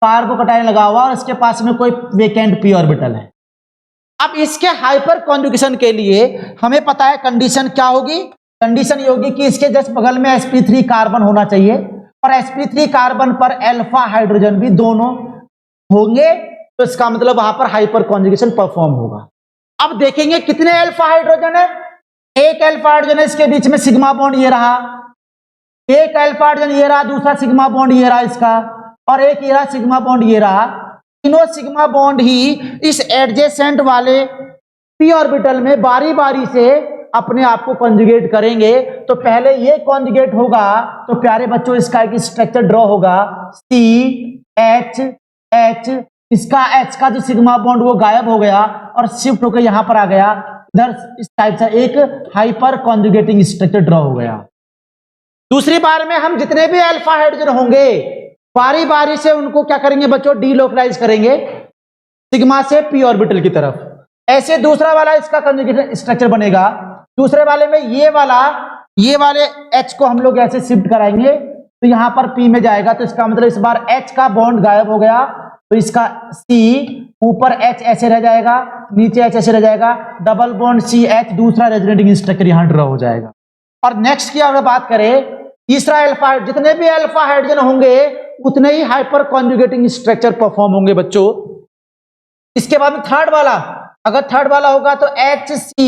कार्बोकटायन लगा हुआ और इसके पास में कोई वेकेंट p ऑर्बिटल है। अब इसके हाइपर कॉन्जुगेशन के लिए हमें पता है कंडीशन क्या होगी, कंडीशन ये होगी कि इसके जस्ट बगल में sp3 कार्बन होना चाहिए, और sp3 कार्बन पर अल्फा हाइड्रोजन भी दोनों होंगे, तो इसका मतलब वहां पर हाइपर कॉन्जुगेशन परफॉर्म होगा। अब देखेंगे कितने अल्फा हाइड्रोजन है, एक अल्फा हाइड्रोजन है, इसके बीच में सिग्मा बॉन्ड ये रहा, एक अल्फा हाइड्रोजन ये रहा, दूसरा सिग्मा बॉन्ड ये रहा इसका, और एक ये रहा सिग्मा बॉन्ड ये रहा। तीनों सिग्मा बॉन्ड ही इस एडजेसेंट वाले p ऑर्बिटल में बारी बारी से अपने आप को कॉन्जुगेट करेंगे। तो पहले ये कॉन्जुगेट होगा, तो प्यारे बच्चों इसका एक स्ट्रक्चर ड्रॉ होगा, CH, इसका H का जो सिग्मा बॉन्ड वो गायब हो गया और शिफ्ट होकर यहां पर आ गया, इधर इस टाइप से एक हाइपर कॉन्जुगेटिंग स्ट्रक्चर ड्रॉ हो गया। दूसरी बार में हम जितने भी अल्फा हाइड्रोजन होंगे बारी बारी से उनको क्या करेंगे बच्चों, डीलोकलाइज करेंगे सिग्मा से p ऑर्बिटल की तरफ। ऐसे दूसरा वाला इसका कॉन्जुगेशन स्ट्रक्चर बनेगा, दूसरे वाले में ये वाले H को हम लोग ऐसे शिफ्ट कराएंगे तो यहां पर p में जाएगा, तो इसका मतलब इस बार H का बॉन्ड गायब हो गया, तो इसका C ऊपर H ऐसे रह जाएगा, नीचे H ऐसे रह जाएगा, डबल बॉन्ड CH दूसरा रेजोनेटिंग स्ट्रक्चर यहां ड्रॉ हो जाएगा। और नेक्स्ट की अगर बात करें, तीसरा अल्फा, जितने भी अल्फा हाइड्रोजन होंगे उतने ही हाइपर कॉन्जुगेटिंग स्ट्रक्चर परफॉर्म होंगे बच्चों। इसके बाद में थर्ड वाला, अगर थर्ड वाला होगा तो HC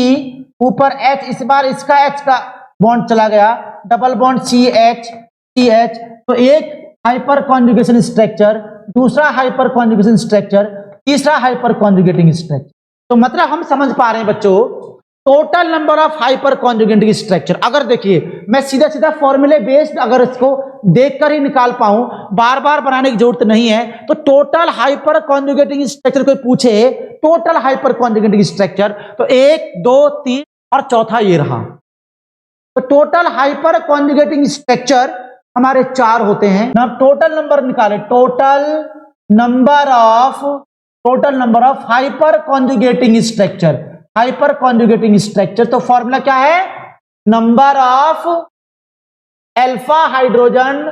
ऊपर H, इस बार इसका H का बॉन्ड चला गया, डबल बॉन्ड CH, तो एक हाइपर कॉन्जुगेशन स्ट्रक्चर, दूसरा हाइपर कॉन्जुगेशन स्ट्रक्चर, तीसरा हाइपर कॉन्जुगेटिंग स्ट्रक्चर। तो मतलब हम समझ पा रहे हैं बच्चों, total number of hyper conjugating structure. अगर देखिए मैं सीधा सीधा फॉर्मूले बेस्ड अगर इसको देखकर ही निकाल पाऊं, बार बार बनाने की जरूरत नहीं है, तो टोटल हाइपर कॉन्जुगेटिंग स्ट्रक्चर कोई पूछे, टोटल हाइपर कॉन्जुगेटिंग स्ट्रक्चर, तो 1 2 3 और चौथा ये रहा। तो टोटल हाइपर कॉन्जुगेटिंग स्ट्रक्चर हमारे 4 होते हैं ना। टोटल नंबर निकाले, total number of hyper conjugating structure, hyper conjugating structure, तो फॉर्मूला क्या है, number of alpha hydrogen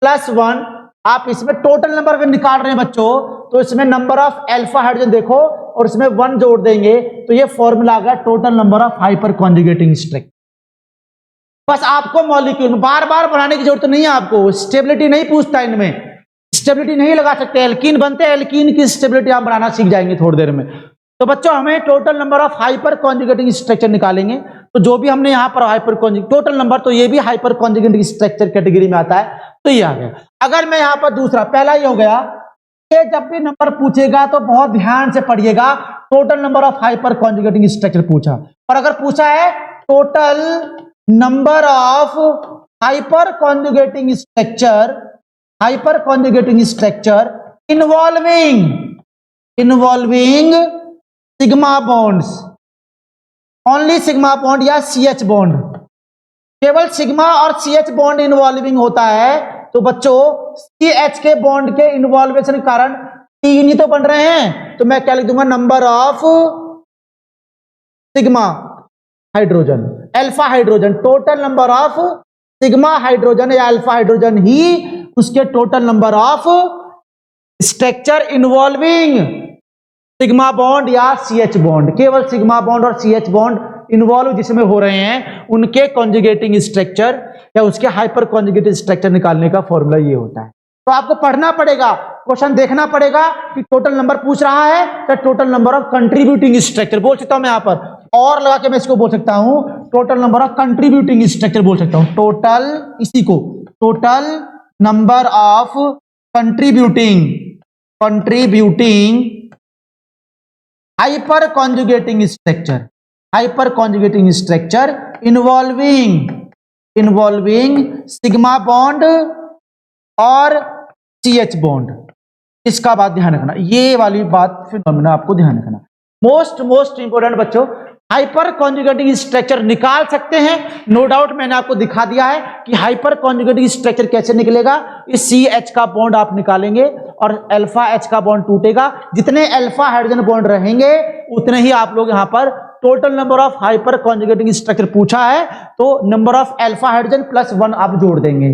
plus 1। आप इसमें टोटल नंबर अगर निकाल रहे हैं बच्चों, तो इसमें नंबर ऑफ अल्फा हाइड्रोजन देखो और इसमें 1 जोड़ देंगे, तो ये फॉर्मूला आ गया total number of hyper conjugating structure. बस आपको मॉलिक्यूल बार बार बनाने की जरूरत नहीं है, आपको स्टेबिलिटी नहीं पूछता, इनमें स्टेबिलिटी नहीं लगा सकते। एल्कीन बनते हैं, एल्कीन की स्टेबिलिटी आप बनाना सीख जाएंगे थोड़ी देर में। तो बच्चों हमें total number of hyper conjugating structure निकालेंगे, तो जो भी हमने यहाँ पर हाइपर कॉन्जुगेटिंग टोटल नंबर, तो ये भी हाइपर कॉन्जुगेटिंग स्ट्रक्चर कैटेगरी में आता है, तो ये आ गया। अगर मैं यहाँ पर दूसरा, पहला ये हो गया, ये जब भी नंबर पूछेगा तो बहुत ध्यान से पढ़िएगा, total number of hyper conjugating structure पूछा, और अगर पूछा है total number of hyper conjugating structure involving sigma bonds, only sigma bond या CH बॉन्ड, केवल सिग्मा और CH बॉन्ड इन्वॉल्विंग होता है, तो बच्चों CH के बॉन्ड के इन्वॉल्वेशन के कारण 3 ही तो बन रहे हैं, तो मैं क्या लिख दूंगा, number of sigma hydrogen, alpha hydrogen, total number of sigma hydrogen या अल्फा हाइड्रोजन ही उसके total number of structure involving sigma bond या CH बॉन्ड, केवल सिग्मा बॉन्ड और CH बॉन्ड इन्वॉल्व जिसमें हो रहे हैं, उनके कॉन्जुगेटिंग स्ट्रक्चर या उसके हाइपर कॉन्जुगेटिव स्ट्रक्चर निकालने का फॉर्मूला ये होता है। तो आपको पढ़ना पड़ेगा, क्वेश्चन देखना पड़ेगा कि टोटल नंबर पूछ रहा है, तो total number of contributing structure बोल सकता हूं मैं, यहाँ पर और लगा के मैं इसको बोल सकता हूं total number of contributing structure बोल सकता हूं, टोटल, इसी को total number of contributing hyper conjugating structure involving sigma bond और CH बॉन्ड। इसका बात ध्यान रखना, ये वाली बात फिनोमेना आपको ध्यान रखना, मोस्ट इंपोर्टेंट बच्चों। हाइपर कॉन्जुगेटिंग स्ट्रक्चर निकाल सकते हैं, नो डाउट, मैंने आपको दिखा दिया है कि हाइपर कॉन्जुगेटिंग स्ट्रक्चर कैसे निकलेगा। इस CH का बॉन्ड आप निकालेंगे और अल्फा H का बॉन्ड टूटेगा, जितने अल्फा हाइड्रोजन बॉन्ड रहेंगे उतने ही आप लोग यहाँ पर total number of hyper conjugating structure पूछा है, तो number of alpha hydrogen plus 1 आप जोड़ देंगे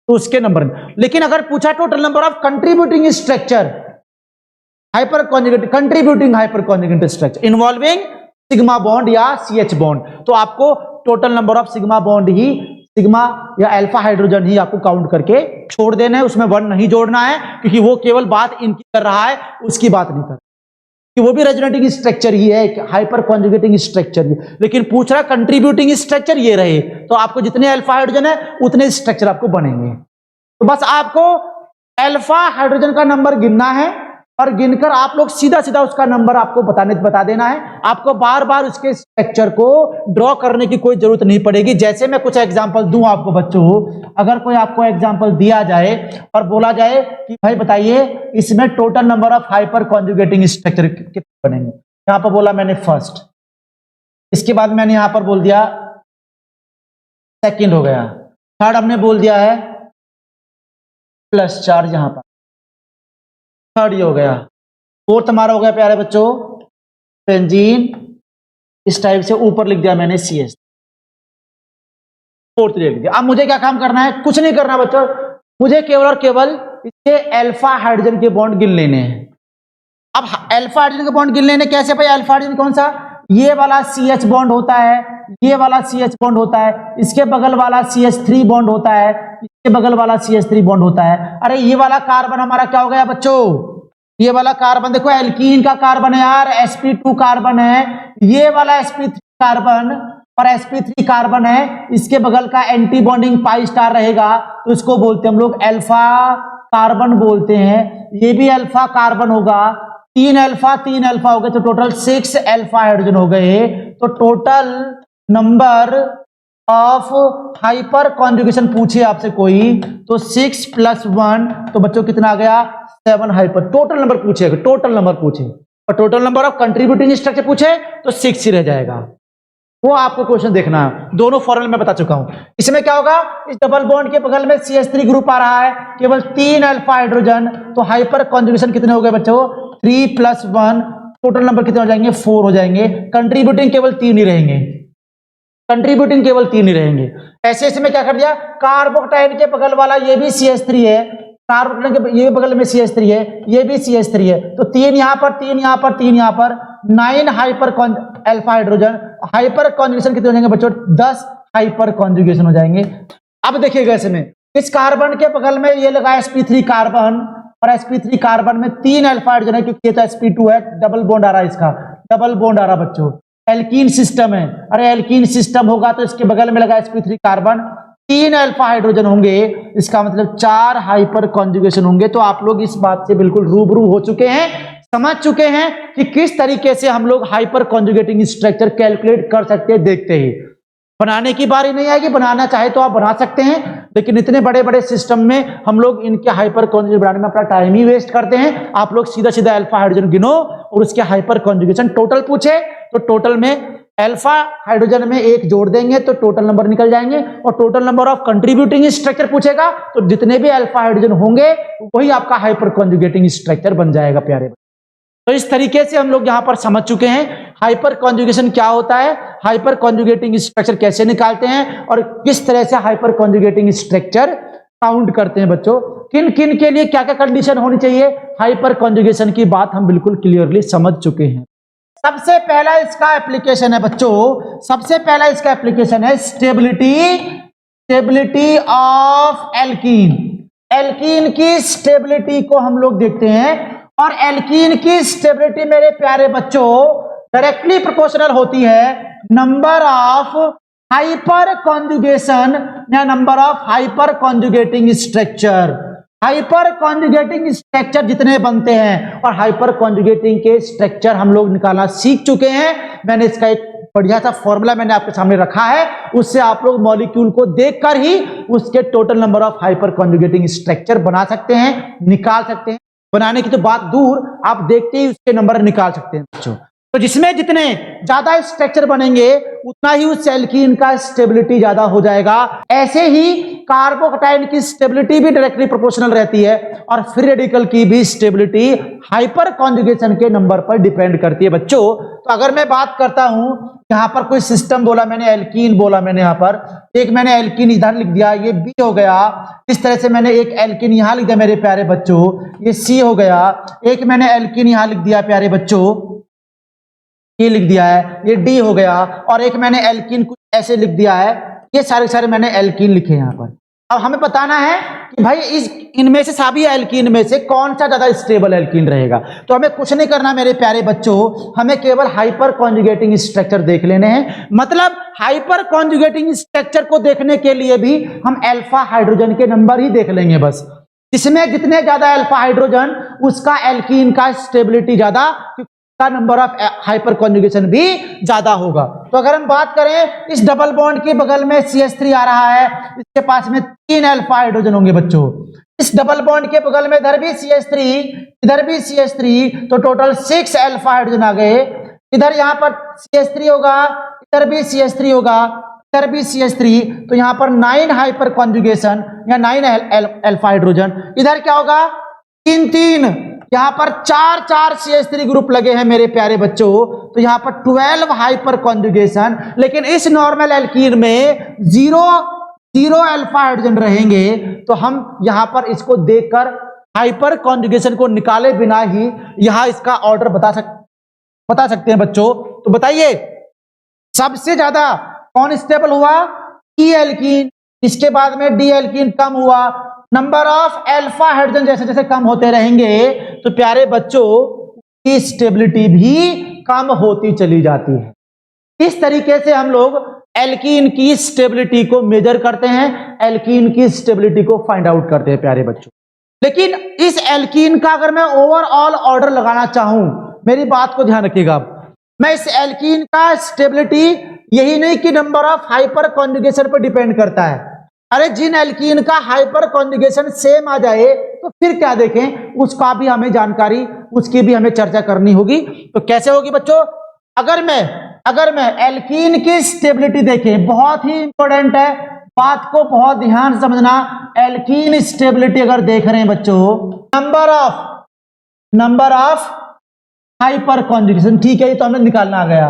तो उसके नंबर। लेकिन अगर पूछा total number of contributing structure hyper conjugative structure involving sigma bond या CH बॉन्ड, तो आपको total number of sigma bond he, sigma या अल्फा हाइड्रोजन ही आपको काउंट करके छोड़ देना है, उसमें 1 नहीं जोड़ना है, क्योंकि वो केवल बात इनकी कर रहा है, उसकी बात नहीं कर, कि वो भी रेजोनेटिंग स्ट्रक्चर ही है, हाइपर कॉन्जुगेटिंग स्ट्रक्चर ही, लेकिन पूछ रहा कंट्रीब्यूटिंग स्ट्रक्चर ये रहे, तो आपको जितने अल्फा हाइड्रोजन है उतने स्ट्रक्चर आपको बनेंगे। तो बस आपको अल्फा हाइड्रोजन का नंबर गिनना है और गिनकर आप लोग सीधा सीधा उसका नंबर आपको बता देना है। आपको बार बार उसके स्ट्रक्चर को ड्रॉ करने की कोई जरूरत नहीं पड़ेगी। जैसे मैं कुछ एग्जांपल दूं आपको बच्चों, अगर कोई आपको एग्जांपल दिया जाए और बोला जाए कि भाई बताइए इसमें total number of hyper conjugating structure कितने बनेंगे, यहां पर बोला मैंने फर्स्ट, इसके बाद मैंने यहां पर बोल दिया सेकेंड हो गया, थर्ड हमने बोल दिया है +4, यहां पर थर्ड ये हो गया, फोर्थ हमारा हो गया प्यारे बच्चों बेंजीन, इस टाइप से ऊपर लिख दिया मैंने CH, फोर्थ लिख दिया। अब मुझे क्या काम करना है, कुछ नहीं करना बच्चों, मुझे केवल और केवल इसके अल्फा हाइड्रोजन के बॉन्ड गिन लेने हैं। अब अल्फा हाइड्रोजन के बॉन्ड गिन लेने कैसे भाई, अल्फा हाइड्रोजन कौन सा, ये वाला CH बॉन्ड होता है, ये वाला CH बॉन्ड होता है, इसके बगल वाला CH3 बॉन्ड होता है, इसके बगल वाला CH3 बॉन्ड होता है। अरे ये वाला कार्बन हमारा क्या हो गया बच्चों, ये वाला कार्बन देखो एल्कीन का कार्बन है यार, sp2 कार्बन है, ये वाला sp3 कार्बन और sp3 कार्बन है, इसके बगल का एंटी बॉन्डिंग पाई स्टार रहेगा, तो इसको बोलते हैं हम लोग अल्फा कार्बन बोलते हैं। ये भी अल्फा कार्बन होगा, तीन अल्फा हो गए, तो टोटल 6 अल्फा हाइड्रोजन हो गए। तो total number of hyper conjugation पूछे आपसे कोई, तो 6 + 1, तो बच्चों कितना आ गया 7 हाइपर। टोटल नंबर पूछेगा, टोटल नंबर पूछे, और total number of contributing structure पूछे तो 6 ही रह जाएगा। वो आपको क्वेश्चन देखना है, दोनों फॉर्मूले में बता चुका हूं। इसमें क्या होगा, इस डबल बॉन्ड के बगल में CH3 ग्रुप आ रहा है, केवल 3 अल्फा हाइड्रोजन, तो हाइपर कॉन्जुगेशन कितने हो गए बच्चों 3 + 1, टोटल नंबर कितने हो जाएंगे 4 हो जाएंगे। कंट्रीब्यूटिंग केवल 3 ही रहेंगे, कंट्रीब्यूटिंग केवल 3 ही रहेंगे। ऐसे इसमें क्या कर दिया, कार्बोक्टाइन के बगल वाला ये भी CH3 है, कार्बोक्टाइन के ये बगल में CH3 है, ये भी CH3 है, तो 3 यहां पर, 3 यहां पर, 3 यहां पर, 9 hyper alpha hydrogen. Hyper conjugation कितने हो जाएंगे बच्चों 10 हाइपर कॉन्जुगेशन हो जाएंगे। अब देखिएगा इसमें, इस कार्बन के बगल में ये लगा sp3 कार्बन, और sp3 कार्बन में 3 अल्फा हाइड्रोजन है, क्योंकि ये तो sp2 है, डबल बॉन्ड आ रहा है, इसका डबल बॉन्ड आ रहा बच्चों, एल्कीन सिस्टम है। अरे एल्कीन सिस्टम होगा तो इसके बगल में लगा sp3 कार्बन, 3 अल्फा हाइड्रोजन होंगे, इसका मतलब 4 हाइपर कॉन्जुगेशन होंगे। तो आप लोग इस बात से बिल्कुल रूबरू हो चुके हैं, समझ चुके हैं कि किस तरीके से हम लोग हाइपर कॉन्जुगेटिंग स्ट्रक्चर कैलकुलेट कर सकते हैं। देखते ही बनाने की बारी नहीं आएगी, बनाना चाहे तो आप बना सकते हैं, लेकिन इतने बड़े बड़े सिस्टम में हम लोग इनके हाइपर कॉन्जुगेट बनाने में अपना टाइम ही वेस्ट करते हैं। आप लोग सीधा सीधा अल्फा हाइड्रोजन गिनो और उसके हाइपर कॉन्जुगेशन टोटल पूछे तो टोटल में अल्फा हाइड्रोजन में 1 जोड़ देंगे तो टोटल नंबर निकल जाएंगे, और total number of contributing structure पूछेगा तो जितने भी अल्फा हाइड्रोजन होंगे वही आपका हाइपर कॉन्जुगेटिंग स्ट्रक्चर बन जाएगा प्यारे। तो इस तरीके से हम लोग यहां पर समझ चुके हैं हाइपर कॉन्जुगेशन क्या होता है, हाइपर कॉन्जुगेटिंग स्ट्रक्चर कैसे निकालते हैं, और किस तरह से हाइपर कॉन्जुगेटिंग स्ट्रक्चर काउंट करते हैं। बच्चों किन किन के लिए क्या क्या कंडीशन होनी चाहिए, हाइपर कॉन्जुगेशन की बात हम बिल्कुल क्लियरली समझ चुके हैं। सबसे पहला इसका एप्लीकेशन है बच्चों, सबसे पहला इसका एप्लीकेशन है stability, stability of alkene. Alkene की स्टेबिलिटी को हम लोग देखते हैं, और एल्कीन की स्टेबिलिटी मेरे प्यारे बच्चों डायरेक्टली प्रोपोर्शनल होती है नंबर ऑफ हाइपर कॉन्जुगेशन या number of hyper conjugating structure. Hyper conjugating structure जितने बनते हैं, और हाइपर कॉन्जुगेटिंग के स्ट्रक्चर हम लोग निकालना सीख चुके हैं। मैंने इसका एक बढ़िया सा फॉर्मूला मैंने आपके सामने रखा है, उससे आप लोग मॉलिक्यूल को देखकर ही उसके total number of hyper conjugating structure बना सकते हैं, निकाल सकते हैं। बनाने की तो बात दूर, आप देखते ही उसके नंबर निकाल सकते हैं बच्चों। तो जिसमें जितने ज्यादा स्ट्रक्चर बनेंगे उतना ही उस एल्कीन का स्टेबिलिटी ज्यादा हो जाएगा। ऐसे ही कार्बोकटाइन की स्टेबिलिटी भी डायरेक्टली प्रोपोर्शनल रहती है, और फ्री रेडिकल की भी स्टेबिलिटी हाइपर कॉन्जुगेशन के नंबर पर डिपेंड करती है बच्चों। तो अगर मैं बात करता हूं, यहां पर कोई सिस्टम बोला मैंने, एल्कीन बोला मैंने, यहां पर एक मैंने एल्कीन इधर लिख दिया, ये बी हो गया। इस तरह से मैंने एक एल्कीन यहां लिख दिया मेरे प्यारे बच्चों, ये सी हो गया। एक मैंने एल्कीन यहां लिख दिया प्यारे बच्चों, ये लिख दिया है, ये डी हो गया। और एक मैंने एल्कीन कुछ ऐसे लिख दिया है, ये सारे सारे मैंने एल्कीन लिखे यहां पर। अब हमें बताना है कि भाई इनमें से सभी एल्कीन में से कौन सा ज्यादा स्टेबल एल्कीन रहेगा। तो हमें कुछ नहीं करना मेरे प्यारे बच्चों, हमें केवल हाइपर कॉन्जुगेटिंग स्ट्रक्चर देख लेने हैं। मतलब हाइपर कॉन्जुगेटिंग स्ट्रक्चर को देखने के लिए भी हम अल्फा हाइड्रोजन के नंबर ही देख लेंगे बस। इसमें जितने ज्यादा अल्फा हाइड्रोजन उसका एल्कीन का स्टेबिलिटी ज्यादा, का नंबर ऑफ हाइपर कॉन्जुगेशन भी ज्यादा होगा। तो अगर हम बात करें, इस डबल बॉन्ड के बगल में CH3 आ रहा है, इसके पास में 3 अल्फा हाइड्रोजन होंगे बच्चों। इस डबल बॉन्ड के बगल में इधर भी CH3, इधर भी CH3, तो टोटल 6 अल्फा हाइड्रोजन आ गए। इधर यहाँ पर CH3 होगा, इधर भी CH3 होगा, इधर भी CH3, तो यहाँ पर 9 हाइपर कॉन्जुगेशन या 9 अल्फा हाइड्रोजन। इधर क्या होगा 3-3, यहां पर 4-4 CH3 ग्रुप लगे हैं मेरे प्यारे बच्चों, तो यहां पर 12 हाइपर कॉन्जुगेशन। लेकिन इस नॉर्मल एल्कीन में 0 अल्फा हाइड्रोजन रहेंगे, तो हम यहां पर इसको देखकर हाइपर कॉन्जुगेशन को निकाले बिना ही यहां इसका ऑर्डर बता सकते हैं बच्चों। तो बताइए सबसे ज्यादा कौन स्टेबल हुआ, ई एल्कीन, इसके बाद में डी एल्कीन कम हुआ। नंबर ऑफ अल्फा हाइड्रोजन जैसे जैसे कम होते रहेंगे तो प्यारे बच्चों की स्टेबिलिटी भी कम होती चली जाती है। इस तरीके से हम लोग एल्कीन की स्टेबिलिटी को मेजर करते हैं, एल्कीन की स्टेबिलिटी को फाइंड आउट करते हैं प्यारे बच्चों। लेकिन इस एल्कीन का अगर मैं ओवरऑल ऑर्डर लगाना चाहूं, मेरी बात को ध्यान रखिएगा, मैं इस एल्कीन का स्टेबिलिटी यही नहीं कि नंबर ऑफ हाइपर कॉन्जुगेशन पर डिपेंड करता है। अरे जिन एल्कीन का हाइपर कॉन्जुगेशन सेम आ जाए तो फिर क्या देखें, उसका भी हमें जानकारी, उसकी भी हमें चर्चा करनी होगी। तो कैसे होगी बच्चों, अगर मैं एल्कीन की स्टेबिलिटी देखें, बहुत ही इंपॉर्टेंट है, बात को बहुत ध्यान समझना। एल्कीन स्टेबिलिटी अगर देख रहे हैं बच्चों, नंबर ऑफ हाइपर कॉन्जुगेशन, ठीक है, ये तो हमें निकालना आ गया।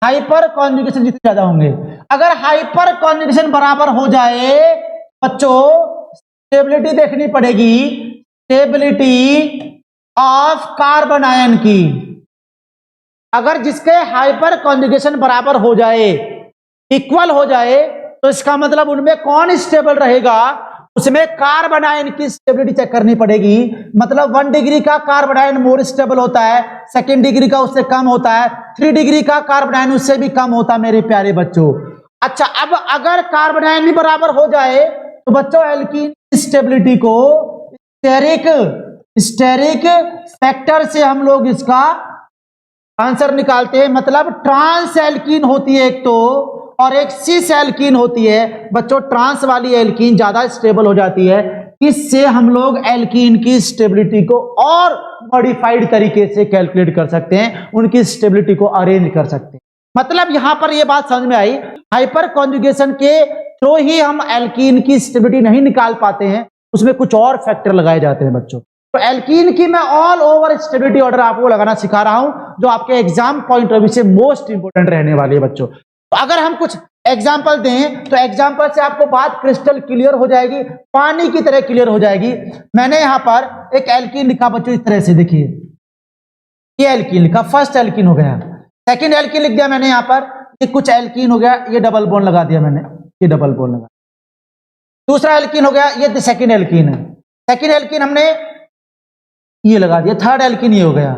हाइपर कॉन्जुगेशन जितने ज्यादा होंगे, अगर हाइपर कॉन्जुगेशन बराबर हो जाए बच्चों, स्टेबिलिटी देखनी पड़ेगी, स्टेबिलिटी ऑफ कार्बन आयन की। अगर जिसके हाइपर कॉन्जुगेशन बराबर हो जाए, इक्वल हो जाए, तो इसका मतलब उनमें कौन स्टेबल रहेगा, उसमें कार्बन आयन की स्टेबिलिटी चेक करनी पड़ेगी। मतलब 1 डिग्री का कार्बन आयन मोर स्टेबल होता है, 2 डिग्री का उससे कम होता है, 3 डिग्री का कार्बन आयन उससे भी कम होता है मेरे प्यारे बच्चों। अच्छा, अब अगर कार्बन आयन भी बराबर हो जाए तो बच्चों एल्कीन स्टेबिलिटी को स्टेरिक फैक्टर से हम लोग इसका आंसर निकालते हैं। मतलब ट्रांस एल्कीन होती है एक तो, और एक सिस एल्कीन होती है बच्चों। ट्रांस वाली एल्कीन ज्यादा स्टेबल हो जाती है, इससे हम लोग एल्कीन की स्टेबिलिटी को और मॉडिफाइड तरीके से कैलकुलेट कर सकते हैं, उनकी स्टेबिलिटी को अरेंज कर सकते हैं। मतलब यहां पर यह बात समझ में आई, हाइपर कॉन्जुगेशन के थ्रू ही हम एल्कीन की स्टेबिलिटी नहीं निकाल पाते हैं, उसमें कुछ और फैक्टर लगाए जाते हैं बच्चों। तो एल्कीन की मैं ऑल ओवर स्टेबिलिटी ऑर्डर आपको लगाना सिखा रहा हूं, जो आपके एग्जाम पॉइंट ऑफ व्यू से मोस्ट इंपोर्टेंट रहने वाली है बच्चों। तो अगर हम कुछ एग्जाम्पल दें तो एग्जाम्पल से आपको बात क्रिस्टल क्लियर हो जाएगी, पानी की तरह क्लियर हो जाएगी। मैंने यहां पर एक एल्कीन लिखा बच्चों, इस तरह से देखिए, ये एल्कीन लिखा, फर्स्ट एल्कीन हो गया, सेकंड एल्कीन लिख दिया मैंने यहां पर, ये कुछ एल्कीन हो गया, ये डबल बॉन्ड लगा दिया मैंने, ये डबल बॉन्ड लगा। दूसरा एल्कीन हो गया, ये सेकंड एल्कीन है, सेकंड एल्कीन हमने ये लगा दिया, थर्ड एल्कीन ये हो गया,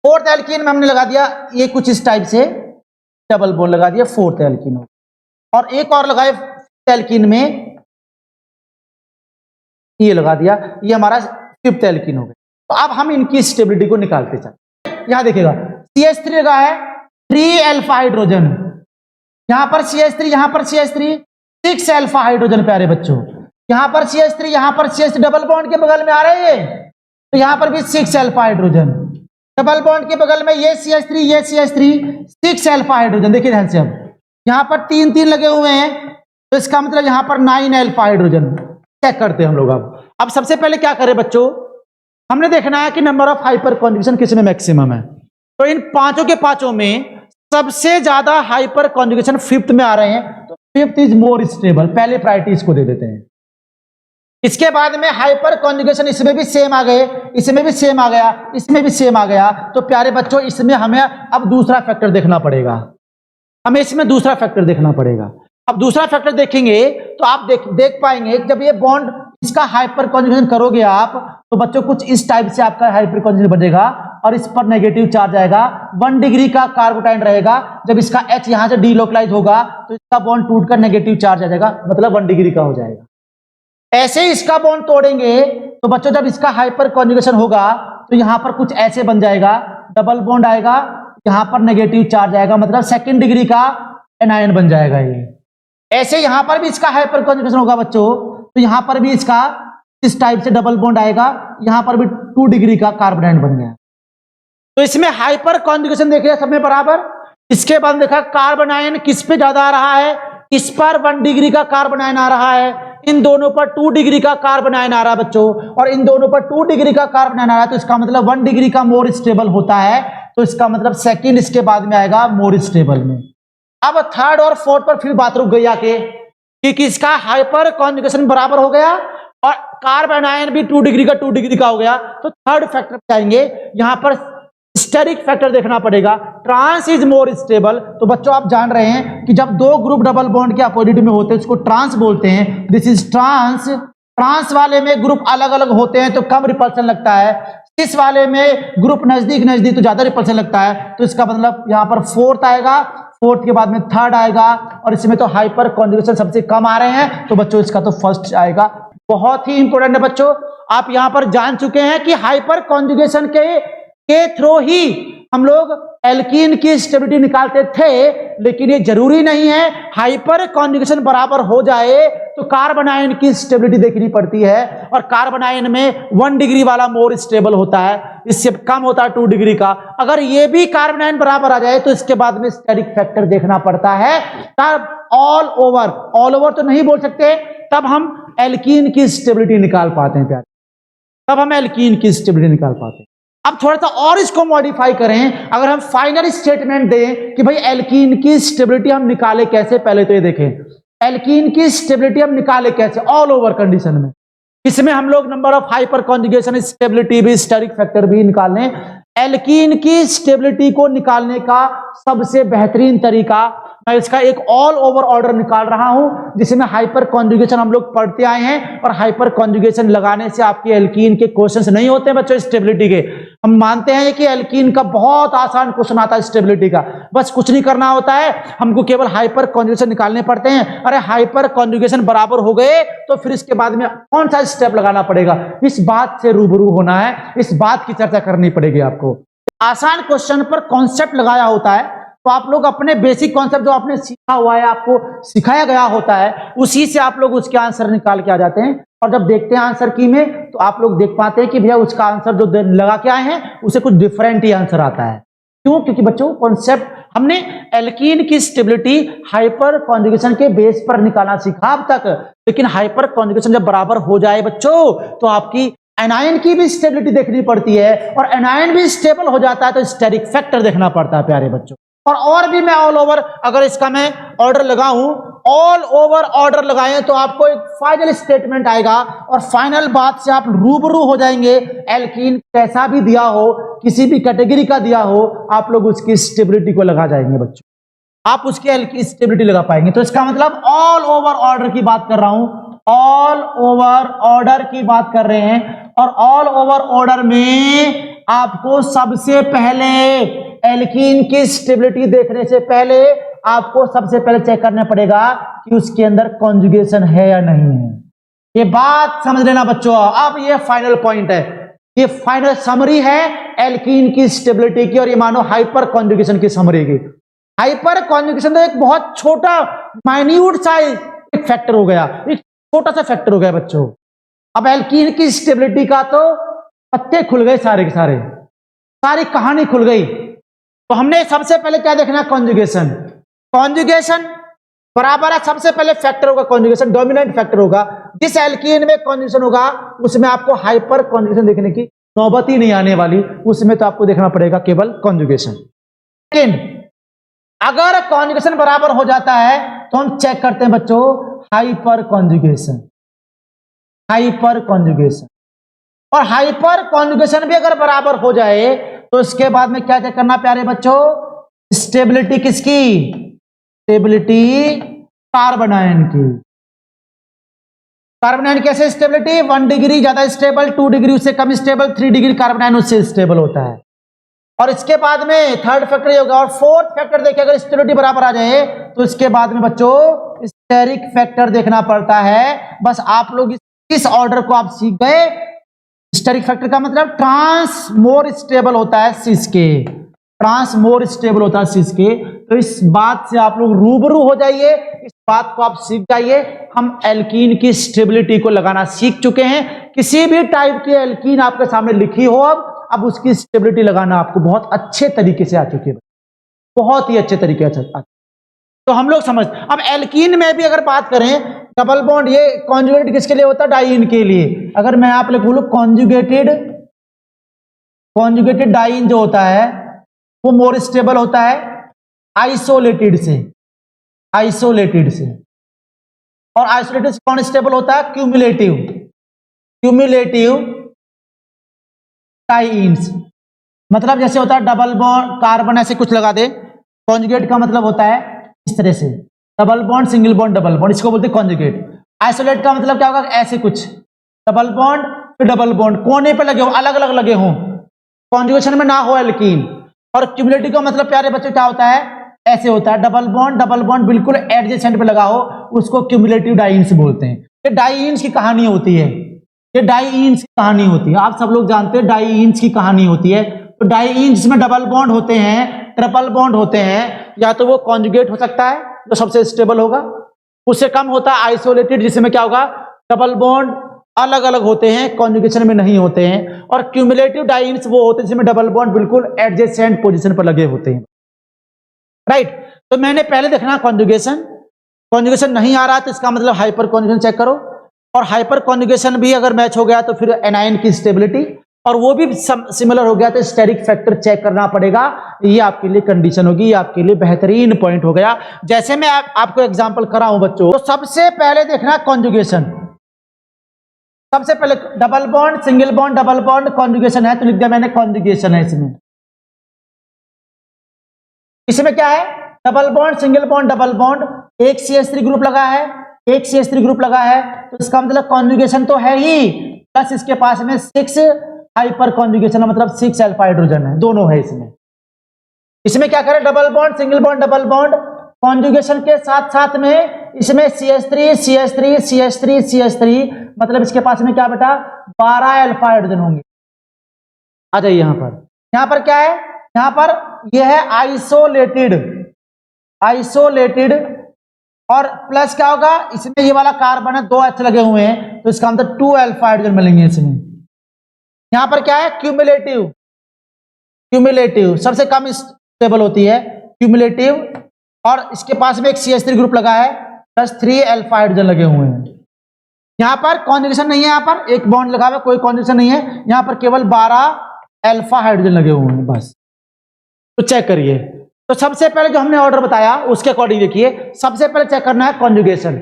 फोर्थ एल्कीन में हमने लगा दिया ये कुछ इस टाइप से डबल बॉन्ड लगा दिया, फोर्थ एल्कीन हो, और एक और लगाए एल्कीन में ये लगा दिया, ये हमारा फिफ्थ एल्कीन हो गया। तो अब हम इनकी स्टेबिलिटी को निकालते चलते। यहां देखिएगा CH3 लगा है, 3 अल्फा हाइड्रोजन, यहां पर CH3, यहां पर CH3, 6 अल्फा हाइड्रोजन प्यारे बच्चों। यहां पर CH3, यहां पर CH3 डबल बॉन्ड के बगल में आ रहे हैं, तो यहां पर भी 6 अल्फा हाइड्रोजन, डबल बॉन्ड के बगल में ये CH3, ये CH3, 6 अल्फा हाइड्रोजन। देखिए ध्यान से, अब यहां पर 3 लगे हुए हैं, तो इसका मतलब यहां पर 9 अल्फा हाइड्रोजन। चेक करते हैं हम लोग। अब सबसे पहले क्या करें बच्चों, हमने देखना है कि नंबर ऑफ हाइपर कॉन्जुगेशन किसमें मैक्सिमम है। तो इन पांचों के पांचों में सबसे ज्यादा हाइपर कॉन्जुगेशन फिफ्थ में आ रहे हैं, तो फिफ्थ इज मोर स्टेबल, पहले प्रायोरिटी इसको दे देते हैं। इसके बाद में हाइपर कॉन्जुगेशन इसमें भी सेम आ गए, इसमें भी सेम आ गया, इसमें भी सेम आ गया, तो प्यारे बच्चों इसमें हमें अब दूसरा फैक्टर देखना पड़ेगा, हमें इसमें दूसरा फैक्टर देखना पड़ेगा। अब दूसरा फैक्टर देखेंगे तो आप देख पाएंगे जब ये बॉन्ड इसका हाइपर कॉन्जुगेशन करोगे आप, तो बच्चों कुछ इस टाइप से आपका हाइपर कॉन्जुगेशन बनेगा, और इस पर नेगेटिव चार्ज आएगा, 1 डिग्री का कार्बोटाइन रहेगा। जब इसका H यहां से डीलोकलाइज होगा तो इसका बॉन्ड टूटकर नेगेटिव चार्ज आ जाएगा, मतलब 1 डिग्री का हो जाएगा। ऐसे ही इसका बॉन्ड तोड़ेंगे तो बच्चों जब इसका हाइपर कॉन्जुगेशन होगा तो यहां पर कुछ ऐसे बन जाएगा, डबल बॉन्ड आएगा, यहां पर नेगेटिव चार्ज आएगा, मतलब 2nd डिग्री का एनायन बन जाएगा ये। ऐसे यहां पर भी इसका हाइपर कॉन्जुगेशन होगा बच्चों, तो यहां पर भी इसका इस टाइप से डबल बॉन्ड आएगा, यहां पर भी 2 डिग्री का कार्बन आयन बन गया। तो इसमें हाइपर कॉन्जुगेशन देख सब में बराबर। इसके बाद देखा कार्बन आयन किस पे ज्यादा आ रहा है, इस पर 1 डिग्री का कार्बन आयन आ रहा है, इन दोनों पर 2 डिग्री का कार्बन आयन आ रहा है बच्चों, और इन दोनों पर 2 डिग्री का कार्बन आयन आ रहा है, तो इसका मतलब 1 डिग्री का मोर स्टेबल होता है, तो इसका मतलब सेकंड इसके बाद में आएगा मोर स्टेबल में। अब थर्ड और फोर्थ पर फिर बात रुक गई आके, क्योंकि इसका हाइपर कॉन्जुगेशन बराबर हो गया और कार्बन आयन भी 2 डिग्री का 2 डिग्री का हो गया, तो थर्ड फैक्टर पे आएंगे, यहां पर स्टेरिक फैक्टर देखना पड़ेगा, ट्रांस इज मोर स्टेबल। तो बच्चों आप जान रहे हैं कि जब दो ग्रुप डबल बॉन्ड के अपोजिट में होते हैं उसको ट्रांस बोलते हैं, दिस इज ट्रांस। ट्रांस वाले में ग्रुप अलग अलग होते हैं तो कम रिपल्सन लगता है, इस वाले में ग्रुप नजदीक नजदीक तो ज्यादा रिपल्सन लगता है, तो इसका मतलब यहां पर फोर्थ आएगा, फोर्थ के बाद में थर्ड आएगा, और इसमें तो हाइपर कॉन्जुगेशन सबसे कम आ रहे हैं, तो बच्चों इसका तो फर्स्ट आएगा, बहुत ही इंपॉर्टेंट है बच्चों। आप यहां पर जान चुके हैं कि हाइपर कॉन्जुगेशन के थ्रू ही हम लोग एल्कीन की स्टेबिलिटी निकालते थे, लेकिन ये जरूरी नहीं है। हाइपर कॉन्जुगेशन बराबर हो जाए तो कार्बन आयन की स्टेबिलिटी देखनी पड़ती है, और कार्बन आयन में 1 डिग्री वाला मोर स्टेबल होता है, इससे कम होता है 2 डिग्री का। अगर ये भी कार्बन आयन बराबर आ जाए तो इसके बाद में स्टेरिक फैक्टर देखना पड़ता है। तब ऑल ओवर तो नहीं बोल सकते, तब हम एल्कीन की स्टेबिलिटी निकाल पाते हैं प्यारे, तब हम एल्कीन की स्टेबिलिटी निकाल पाते हैं। अब थोड़ा सा और इसको मॉडिफाई करें, अगर हम फाइनल स्टेटमेंट दें कि भाई एल्कीन की स्टेबिलिटी हम निकाले कैसे, पहले तो ये देखें एल्कीन की स्टेबिलिटी हम निकाले कैसे ऑल ओवर कंडीशन में। इसमें हम लोग number of hyper conjugation, stability भी, स्टेरिक फैक्टर भी निकाल लें। एल्कीन की स्टेबिलिटी को निकालने का सबसे बेहतरीन तरीका, मैं इसका एक ऑल ओवर ऑर्डर निकाल रहा हूं जिसमें हाइपर कॉन्जुगेशन हम लोग पढ़ते आए हैं, और हाइपर कॉन्जुगेशन लगाने से आपके एल्कीन के क्वेश्चंस नहीं होते बच्चों स्टेबिलिटी के। हम मानते हैं कि एल्कीन का बहुत आसान क्वेश्चन आता है स्टेबिलिटी का, बस कुछ नहीं करना होता है, हमको केवल हाइपर कॉन्जुगेशन निकालने पड़ते हैं। अरे हाइपर कॉन्जुगेशन बराबर हो गए तो फिर इसके बाद में कौन सा स्टेप लगाना पड़ेगा, इस बात से रूबरू होना है, इस बात की चर्चा करनी पड़ेगी आपको। आसान क्वेश्चन पर कॉन्सेप्ट लगाया होता है, तो आप लोग अपने बेसिक कॉन्सेप्ट जो आपने सीखा हुआ है, आपको सिखाया गया होता है, उसी से आप लोग उसके आंसर निकाल के आ जाते हैं। और जब देखते हैं आंसर की में, तो आप लोग देख पाते हैं कि भैया उसका आंसर जो लगा के आए हैं उसे कुछ डिफरेंट ही आंसर आता है। क्यों? क्योंकि बच्चों कॉन्सेप्ट हमने एल्कीन की स्टेबिलिटी हाइपर कॉन्जुगेशन के बेस पर निकालना सीखा अब तक, लेकिन हाइपर कॉन्जुगेशन जब बराबर हो जाए बच्चों तो आपकी एनायन की भी स्टेबिलिटी देखनी पड़ती है, और एनायन भी स्टेबल हो जाता है तो स्टेरिक फैक्टर देखना पड़ता है प्यारे बच्चों। और भी मैं ऑल ओवर, अगर इसका मैं ऑर्डर लगाऊं, ऑल ओवर ऑर्डर लगाएं तो आपको एक फाइनल स्टेटमेंट आएगा, और फाइनल बात से आप रूबरू हो जाएंगे। एल्कीन कैसा भी दिया हो, किसी भी कैटेगरी का दिया हो, आप लोग उसकी स्टेबिलिटी को लगा जाएंगे बच्चों, आप उसकी एल्कीन स्टेबिलिटी लगा पाएंगे। तो इसका मतलब ऑल ओवर ऑर्डर की बात कर रहा हूं, ऑल ओवर ऑर्डर की बात कर रहे हैं, और ऑल ओवर ऑर्डर में आपको सबसे पहले एल्कीन की स्टेबिलिटी देखने से पहले आपको सबसे पहले चेक करना पड़ेगा कि उसके अंदर कॉन्जुगेशन है या नहीं है। ये बात समझ लेना बच्चों। अब ये फाइनल पॉइंट है, ये फाइनल समरी है एल्कीन की स्टेबिलिटी की, और ये मानो हाइपर कॉन्जुगेशन की समरी की। हाइपर कॉन्जुगेशन तो एक बहुत छोटा माइन्यूट सा एक फैक्टर हो गया, एक छोटा सा फैक्टर हो गया बच्चों। अब एल्कीन की स्टेबिलिटी का तो पत्ते खुल गए, सारे के सारे, सारी कहानी खुल गई। तो हमने सबसे पहले क्या देखना है, कॉन्जुगेशन। कॉन्जुगेशन बराबर है, सबसे पहले फैक्टर होगा कॉन्जुगेशन, डोमिनेंट फैक्टर होगा। जिस एल्कीन में कॉन्जुगेशन होगा उसमें आपको हाइपर कॉन्जुगेशन देखने की नौबत ही नहीं आने वाली, उसमें तो आपको देखना पड़ेगा केवल कॉन्जुगेशन। लेकिन अगर कॉन्जुगेशन बराबर हो जाता है तो हम चेक करते हैं बच्चों हाइपर कॉन्जुगेशन, हाइपर कॉन्जुगेशन। और हाइपर कॉन्जुगेशन भी अगर बराबर हो जाए तो इसके बाद में क्या चेक करना प्यारे बच्चों, स्टेबिलिटी किसकी, स्टेबिलिटी कार्बन आयन की। कार्बन आयन कैसे स्टेबिलिटी, 1 डिग्री ज्यादा स्टेबल, 2 डिग्री उससे कम स्टेबल, 3 डिग्री कार्बन आयन उससे स्टेबल होता है। और इसके बाद में थर्ड फैक्टर ये होगा, और फोर्थ फैक्टर देखिए अगर स्टेबिलिटी बराबर आ जाए तो इसके बाद में बच्चों स्टेरिक फैक्टर देखना पड़ता है। बस आप लोग इस ऑर्डर को आप सीख गए। स्टेरिक फैक्टर का मतलब ट्रांस मोर स्टेबल होता है सिस के, ट्रांस मोर स्टेबल होता है सिस के। तो इस बात से आप लोग रूबरू हो जाइए, इस बात को आप सीख जाइए। हम एल्कीन की स्टेबिलिटी को लगाना सीख चुके हैं। किसी भी टाइप की एल्कीन आपके सामने लिखी हो, अब उसकी स्टेबिलिटी लगाना आपको बहुत अच्छे तरीके से आ चुकी है, बहुत ही अच्छे तरीके से। तो हम लोग समझ, अब एल्कीन में भी अगर बात करें, डबल बॉन्ड ये कॉन्जुगेटेड किसके लिए होता है, डाइइन के लिए। अगर मैं आप लोग बोलूं कॉन्जुगेटेड, कॉन्जुगेटेड डाइइन जो होता है वो मोर स्टेबल होता है आइसोलेटेड से, आइसोलेटेड से। और आइसोलेटेड से कौन स्टेबल होता है, क्यूमुलेटिव, क्यूमुलेटिव डाइइन्स। मतलब जैसे होता है डबल बॉन्ड कार्बन ऐसे कुछ लगा दे, कॉन्जुगेट का मतलब होता है इस तरह से, double bond single bond double bond, इसको बोलते हैं कॉन्जुगेट। आइसोलेट का मतलब क्या होगा, ऐसे कुछ डबल बॉन्ड फिर डबल बॉन्ड कोने पे लगे हो, अलग अलग लगे हों, कॉन्जुगेशन में ना हो एल्कीन। और क्यूमुलेटिव का मतलब प्यारे बच्चे क्या होता है, ऐसे होता है डबल बॉन्ड बिल्कुल एडजेसेंट पे लगा हो, उसको क्यूमुलेटिव डाइइन्स बोलते हैं। ये डाइईन्स की कहानी होती है, ये डाइईन्स की कहानी होती है, आप सब लोग जानते हैं डाइईन्स की कहानी होती है। तो डाइईन्स में डबल बॉन्ड होते हैं, ट्रिपल बॉन्ड होते हैं, या तो वो कॉन्जुगेट हो सकता है जो सबसे स्टेबल होगा, उससे कम होता है आइसोलेटेड जिसमें क्या होगा डबल बॉन्ड अलग अलग होते हैं, कॉन्जुगेशन में नहीं होते हैं, और क्यूमुलेटिव डाइईन्स वो होते हैं जिसमें डबल बॉन्ड बिल्कुल एडजेसेंट पोजीशन पर लगे होते हैं, राइट। तो मैंने पहले देखना कॉन्जुगेशन, कॉन्जुगेशन नहीं आ रहा तो इसका मतलब हाइपर कॉन्जुगेशन चेक करो, और हाइपर कॉन्जुगेशन भी अगर मैच हो गया तो फिर एनायन की स्टेबिलिटी, और वो भी सिमिलर हो गया तो स्टेरिक फैक्टर चेक करना पड़ेगा। ये आपके लिए कंडीशन होगी, ये आपके लिए बेहतरीन पॉइंट हो गया। जैसे मैं आपको एग्जांपल कराऊं बच्चों, तो सबसे पहले देखना कॉन्जुगेशन, सबसे पहले double bond single bond double bond conjugation है, तो लिख दिया मैंने कॉन्जुगेशन है इसमें। इसमें क्या है double bond single bond double bond, एक CH3 ग्रुप लगा है, एक CH3 ग्रुप लगा है, तो इसका मतलब कॉन्जुगेशन तो है ही, प्लस इसके पास में 6 हाइपर कॉन्जुगेशन मतलब 6 अल्फा हाइड्रोजन है, दोनों है इसमें। इसमें क्या करें double bond single bond double bond conjugation के साथ साथ में इसमें CH3 CH3 CH3 CH3 मतलब इसके पास में क्या बेटा 12 अल्फा हाइड्रोजन होंगे। आ जाइए यहां पर क्या है, यहां पर यह है आइसोलेटेड, आइसोलेटेड, और प्लस क्या होगा इसमें ये वाला कार्बन है 2 H लगे हुए हैं, तो इसका मतलब 2 अल्फा हाइड्रोजन मिलेंगे इसमें। यहां पर क्या है क्यूमुलेटिव, क्यूमुलेटिव सबसे कम स्टेबल होती है क्यूमुलेटिव, और इसके पास में एक CH3 ग्रुप लगा है प्लस 3 अल्फा हाइड्रोजन लगे हुए हैं। यहां पर कॉन्जुगेशन नहीं है, यहां पर एक बॉन्ड लगा हुआ है, कोई कॉन्जुगेशन नहीं है, यहां पर केवल 12 अल्फा हाइड्रोजन लगे हुए हैं बस। तो चेक करिए, तो सबसे पहले जो हमने ऑर्डर बताया उसके अकॉर्डिंग देखिए, सबसे पहले चेक करना है कॉन्जुगेशन।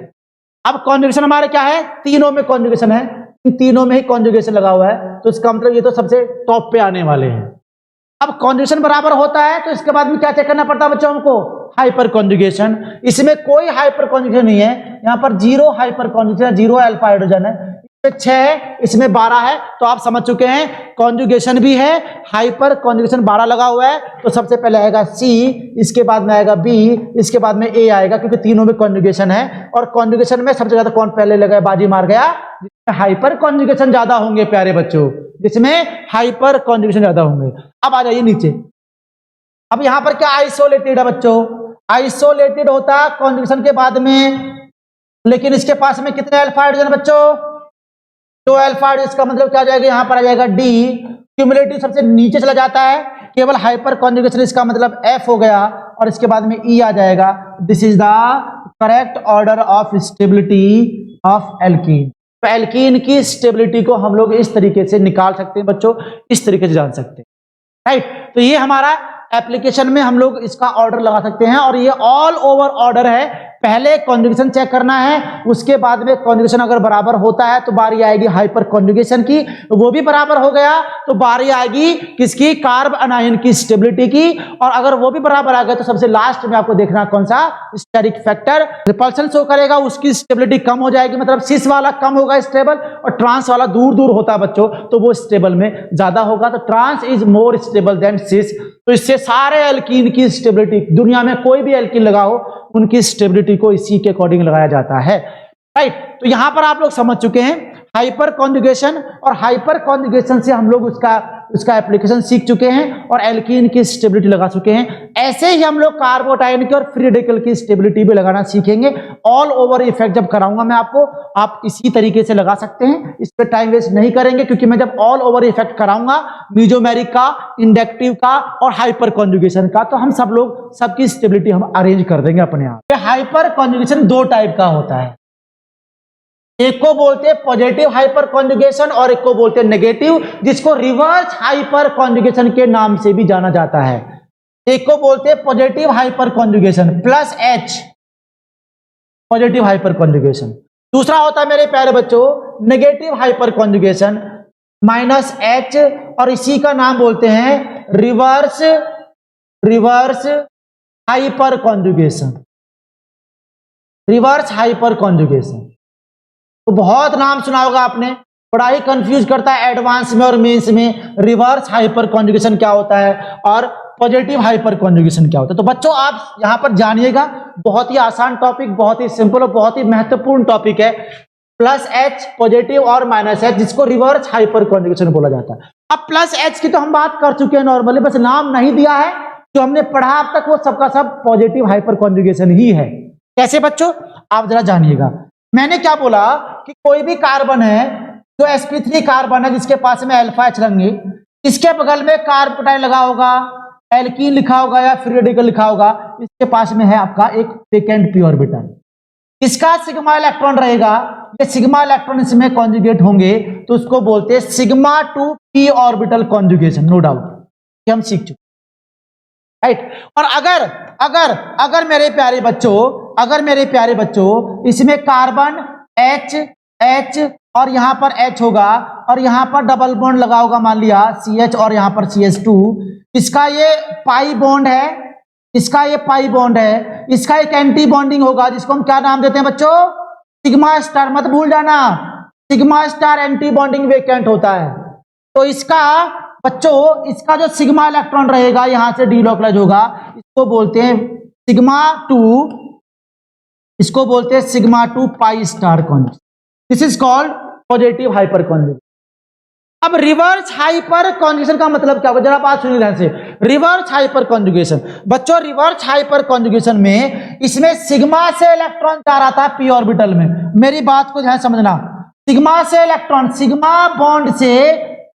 अब कॉन्जुगेशन हमारे क्या है, तीनों में कॉन्जुगेशन है, इन तीनों में ही कॉन्जुगेशन लगा हुआ है, तो इसका मतलब ये तो सबसे टॉप पे आने वाले हैं। अब कॉन्जुगेशन बराबर होता है तो इसके बाद में क्या चेक करना पड़ता है बच्चों हमको, हाइपर कॉन्जुगेशन। इसमें कोई हाइपर कॉन्जुगेशन नहीं है, यहां पर 0 हाइपर कॉन्जुगेशन, 0 अल्फा हाइड्रोजन है, 6 है, इसमें 12 है, तो आप समझ चुके हैं कॉन्जुगेशन भी है, हाइपर कॉन्जुगेशन 12 लगा हुआ है, तो सबसे पहले आएगा C, इसके बाद में आएगा B, इसके बाद में A आएगा, क्योंकि तीनों में कॉन्जुगेशन है। और कॉन्जुगेशन में सबसे ज्यादा कौन पहले लगा, बाजी मार गया जिसमें हाइपर कॉन्जुगेशन ज्यादा होंगे प्यारे बच्चों, जिसमें हाइपर कॉन्जुगेशन ज्यादा होंगे। अब आ जाइए नीचे, अब यहां पर क्या आइसोलेटेड है बच्चों, आइसोलेटेड होता है कॉन्जुगेशन के बाद में, लेकिन इसके पास में कितने अल्फा हाइड्रोजन बच्चों 2 अल्फा हाइड्रोजन, इसका मतलब क्या आ जाएगा यहां पर आ जाएगा D, क्यूमुलेटिव सबसे नीचे चला जाता है, केवल हाइपर कॉन्जुगेशन इसका मतलब F हो गया, और इसके बाद में E आ जाएगा। This is the correct order of stability of alkene. तो एल्कीन की स्टेबिलिटी को हम लोग इस तरीके से निकाल सकते हैं बच्चों, इस तरीके से जान सकते हैं, राइट। तो ये हमारा एप्लीकेशन में हम लोग इसका ऑर्डर लगा सकते हैं, और ये ऑल ओवर ऑर्डर है। पहले कॉन्जुगेशन चेक करना है, उसके बाद में कॉन्जुगेशन अगर बराबर होता है तो बारी आएगी हाइपर कॉन्जुगेशन की, वो भी बराबर हो गया तो बारी आएगी किसकी, कार्ब अनायन की स्टेबिलिटी की, और अगर वो भी बराबर आ गया तो सबसे लास्ट में आपको देखना कौन सा, स्टेरिक फैक्टर रिपल्शन शो करेगा, उसकी स्टेबिलिटी कम हो जाएगी, मतलब सिस वाला कम होगा स्टेबल, और ट्रांस वाला दूर दूर होता है बच्चों, तो वो स्टेबल में ज्यादा होगा, तो trans is more stable than cis. तो इससे सारे एल्कीन की स्टेबिलिटी, दुनिया में कोई भी एल्कीन लगाओ उनकी स्टेबिलिटी को इसी के अकॉर्डिंग लगाया जाता है, राइट। तो यहां पर आप लोग समझ चुके हैं हाइपर कॉन्जुगेशन, और हाइपर कॉन्जुगेशन से हम लोग उसका एप्लीकेशन सीख चुके हैं और एल्कीन की स्टेबिलिटी लगा चुके हैं। ऐसे ही हम लोग कार्बोटाइन की और फ्री रेडिकल की स्टेबिलिटी भी लगाना सीखेंगे। ऑल ओवर इफेक्ट जब कराऊंगा मैं आपको, आप इसी तरीके से लगा सकते हैं, इस पर टाइम वेस्ट नहीं करेंगे, क्योंकि मैं जब ऑल ओवर इफेक्ट कराऊंगा मीजोमेरिक का, इंडक्टिव का और हाइपर कॉन्जुगेशन का, तो हम सब लोग सबकी स्टेबिलिटी हम अरेंज कर देंगे अपने आप। हाइपर कॉन्जुगेशन 2 टाइप का होता है, एक को बोलते हैं पॉजिटिव हाइपर कॉन्जुगेशन और एक को बोलते हैं नेगेटिव, जिसको रिवर्स हाइपर कॉन्जुगेशन के नाम से भी जाना जाता है। एक को बोलते हैं positive hyper conjugation plus H, positive hyper conjugation. दूसरा होता है मेरे प्यारे बच्चों negative hyper conjugation minus H, और इसी का नाम बोलते हैं reverse hyper conjugation, reverse hyper conjugation. तो बहुत नाम सुना होगा आपने, बड़ा ही कंफ्यूज करता है एडवांस में और मेंस में, रिवर्स हाइपर कॉन्जुगेशन क्या होता है और पॉजिटिव हाइपर कॉन्जुगेशन क्या होता है। तो बच्चों आप यहां पर जानिएगा, बहुत ही आसान टॉपिक, बहुत ही सिंपल और बहुत ही महत्वपूर्ण टॉपिक है। प्लस H पॉजिटिव और माइनस H, जिसको रिवर्स हाइपर कॉन्जुगेशन बोला जाता है। अब प्लस H की तो हम बात कर चुके हैं नॉर्मली, बस नाम नहीं दिया है। जो हमने पढ़ा अब तक वो सबका सब पॉजिटिव हाइपर कॉन्जुगेशन ही है। कैसे बच्चों, आप जरा जानिएगा। मैंने क्या बोला कि कोई भी कार्बन है जो sp3 कार्बन है जिसके पास में अल्फा H रहेंगे, इसके बगल में कार्बोटाइल लगा होगा, एल्कीन लिखा होगा या फ्री रेडिकल लिखा होगा, इसके पास में है आपका एक वेकेंट पी ऑर्बिटल। इसका सिग्मा इलेक्ट्रॉन रहेगा, ये सिग्मा इलेक्ट्रॉन इसमें कॉन्जुगेट होंगे तो उसको बोलते हैं sigma to P orbital conjugation. No doubt कि हम सीख चुके, राइट। और अगर अगर अगर मेरे प्यारे बच्चों इसमें कार्बन H और यहां पर H होगा और यहां पर डबल बॉन्ड लगा होगा, मान लिया CH और यहां पर CH2, इसका ये पाई बॉन्ड है, इसका एक एंटी बॉन्डिंग होगा जिसको हम क्या नाम देते हैं बच्चों, सिग्मा स्टार। मत भूल जाना, sigma star anti bonding vacant होता है। तो इसका बच्चों, इसका जो सिग्मा इलेक्ट्रॉन रहेगा यहां से डीलोकलाइज होगा, इसको बोलते हैं sigma to pi star conjugation. This is called positive hyper conjugation. अब रिवर्स हाइपर कॉन्जुगेशन का मतलब क्या होगा, जरा बात सुनिए ध्यान से। रिवर्स हाइपर कॉन्जुगेशन बच्चों, रिवर्स हाइपर कॉन्जुगेशन में इसमें सिग्मा से इलेक्ट्रॉन जा रहा था पी ऑर्बिटल में। मेरी बात को ध्यान समझना, सिग्मा से इलेक्ट्रॉन, सिग्मा बॉन्ड से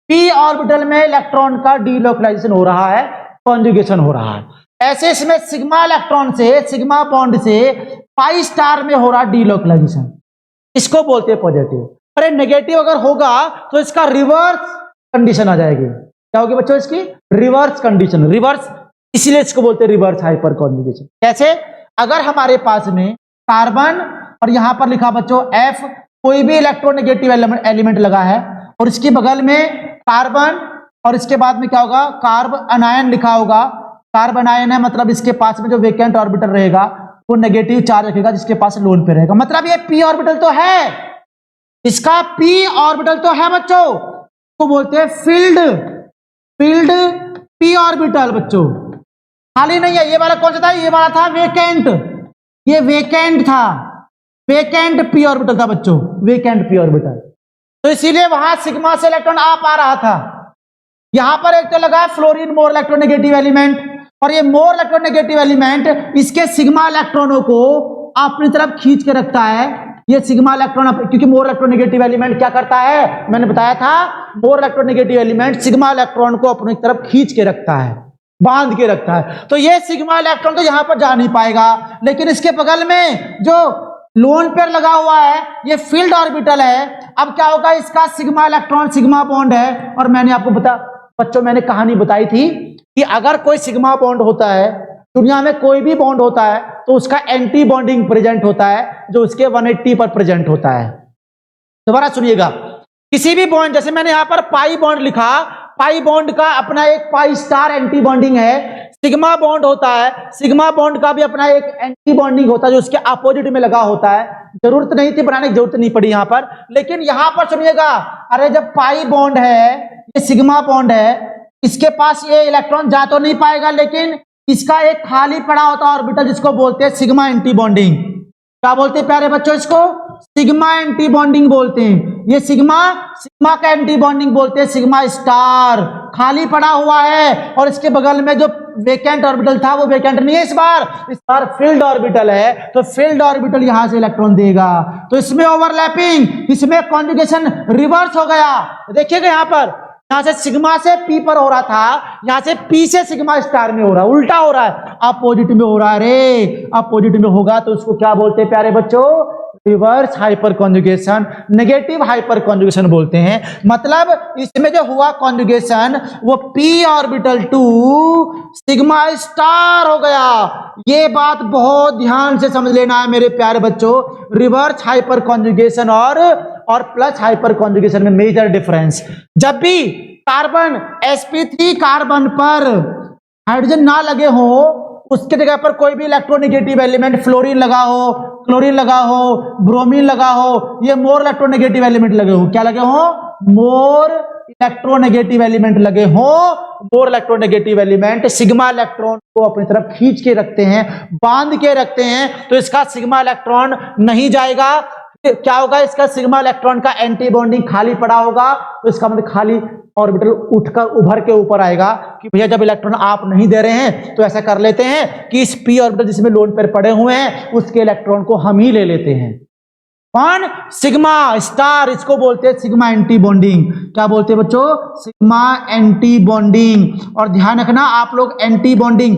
पी ऑर्बिटल में इलेक्ट्रॉन का डीलोकलाइजेशन हो रहा है, कॉन्जुगेशन हो रहा है। ऐसे इसमें सिग्मा इलेक्ट्रॉन से, सिग्मा बॉन्ड से पाई स्टार में हो रहा डीलोकलाइजेशन, इसको बोलते हैं पॉजिटिव। अरे नेगेटिव अगर होगा तो इसका रिवर्स कंडीशन आ जाएगी। क्या होगी बच्चों, इसकी रिवर्स कंडीशन, रिवर्स, इसीलिए इसको बोलते हैं रिवर्स हाइपर कॉन्जुगेशन। कैसे, अगर हमारे पास में कार्बन और यहां पर लिखा बच्चों F, कोई भी इलेक्ट्रोनेगेटिव एलिमेंट लगा है और इसके बगल में कार्बन और इसके बाद में क्या होगा, कार्ब अनायन लिखा होगा। कार्बन आयन है मतलब इसके पास में जो वेकेंट ऑर्बिटल रहेगा वो नेगेटिव चार्ज रखेगा, जिसके पास लोन पे रहेगा। मतलब ये पी ऑर्बिटल तो है, इसका पी ऑर्बिटल तो है बच्चों, तो बोलते हैं फील्ड पी ऑर्बिटल। बच्चों खाली नहीं है, ये वाला कौन सा था, ये वाला था वेकेंट, ये वेकेंट था, वेकेंट पी ऑर्बिटल था बच्चों, वेकेंट पी ऑर्बिटल। तो इसीलिए वहां सिग्मा से इलेक्ट्रॉन आ पा रहा था। यहां पर एक तो लगा फ्लोरीन मोर इलेक्ट्रोनेगेटिव एलिमेंट, और ये मोर इलेक्ट्रोनेगेटिव एलिमेंट इसके सिग्मा इलेक्ट्रॉनों को अपनी तरफ खींच के रखता है। ये सिग्मा इलेक्ट्रॉन, क्योंकि मोर इलेक्ट्रोनेगेटिव एलिमेंट क्या करता है, मैंने बताया था, more electronegative element sigma electron को अपनी तरफ खींच के रखता है, बांध के रखता है। तो ये सिग्मा इलेक्ट्रॉन तो यहां पर जा नहीं पाएगा, लेकिन इसके बगल में जो लोन पेयर लगा हुआ है ये फील्ड ऑर्बिटल है। अब क्या होगा, इसका सिग्मा इलेक्ट्रॉन सिग्मा बॉन्ड है, और मैंने आपको बच्चों मैंने कहानी बताई थी कि अगर कोई सिग्मा बॉन्ड होता है, दुनिया में कोई भी बॉन्ड होता है, तो उसका एंटी बॉन्डिंग प्रेजेंट होता है जो उसके 180 पर प्रेजेंट होता है। दोबारा सुनिएगा, किसी भी बॉन्ड, जैसे मैंने यहां पर पाई बॉन्ड लिखा, पाई बॉन्ड का अपना एक पाई स्टार एंटी बॉन्डिंग है। सिग्मा बॉन्ड होता है, सिग्मा बॉन्ड का भी अपना एक एंटी बॉन्डिंग होता है जो उसके अपोजिट में लगा होता है। जरूरत नहीं थी बनाने की, जरूरत नहीं पड़ी यहां पर, लेकिन यहां पर सुनिएगा, अरे जब पाई बॉन्ड है, ये सिग्मा बॉन्ड है, इसके पास ये इलेक्ट्रॉन जा तो नहीं पाएगा, लेकिन इसका एक खाली पड़ा होता है ऑर्बिटल जिसको बोलते हैं सिग्मा एंटी बॉन्डिंग। क्या बोलते हैं प्यारे बच्चों, इसको सिग्मा एंटी बॉन्डिंग बोलते हैं। ये सिग्मा का एंटी बॉन्डिंग बोलते हैं सिग्मा स्टार, खाली पड़ा हुआ है, और इसके बगल में जो वेकेंट ऑर्बिटल था वो वेकेंट नहीं है, इस बार फील्ड ऑर्बिटल है, तो फील्ड ऑर्बिटल यहां से इलेक्ट्रॉन देगा। तो इसमें ओवरलैपिंग, इसमें कॉन्जुगेशन रिवर्स हो गया। देखिएगा यहां पर, यहां से सिग्मा से पी पर हो रहा था, यहां से पी से सिग्मा स्टार में हो रहा है, उल्टा हो रहा है, अपोजिट में हो रहा है। रे अपोजिट में होगा तो उसको क्या बोलते हैं प्यारे बच्चों, reverse hyper conjugation, negative hyper conjugation बोलते हैं। मतलब इसमें जो हुआ कॉन्जुगेशन वो P orbital to sigma star हो गया। ये बात बहुत ध्यान से समझ लेना है मेरे प्यारे बच्चों। रिवर्स हाइपर कॉन्जुगेशन और प्लस हाइपर कॉन्जुगेशन में मेजर डिफरेंस, जब भी कार्बन sp3 कार्बन पर हाइड्रोजन ना लगे हो, उसके जगह पर कोई भी इलेक्ट्रोनेगेटिव एलिमेंट, फ्लोरीन लगा हो, क्लोरीन लगा हो, ब्रोमीन लगा हो, ये मोर इलेक्ट्रोनेगेटिव एलिमेंट लगे हो, क्या लगे हो, मोर इलेक्ट्रोनेगेटिव एलिमेंट लगे हो। More electronegative element sigma electron को अपनी तरफ खींच के रखते हैं, बांध के रखते हैं, तो इसका सिग्मा इलेक्ट्रॉन नहीं जाएगा, क्या होगा, इसका सिग्मा इलेक्ट्रॉन का एंटी बॉन्डिंग खाली पड़ा होगा, तो इसका मतलब खाली ऑर्बिटल उठकर उभर के ऊपर आएगा कि भैया जब इलेक्ट्रॉन आप नहीं दे रहे हैं तो ऐसा कर लेते हैं कि इस पी ऑर्बिटल जिसमें लोन पेयर पड़े हुए हैं उसके इलेक्ट्रॉन को हम ही ले लेते हैं। कौन? सिग्मा स्टार, इसको बोलते हैं सिग्मा एंटी बॉन्डिंग। क्या बोलते हैं बच्चों? Sigma anti bonding. और ध्यान रखना आप लोग एंटी बॉन्डिंग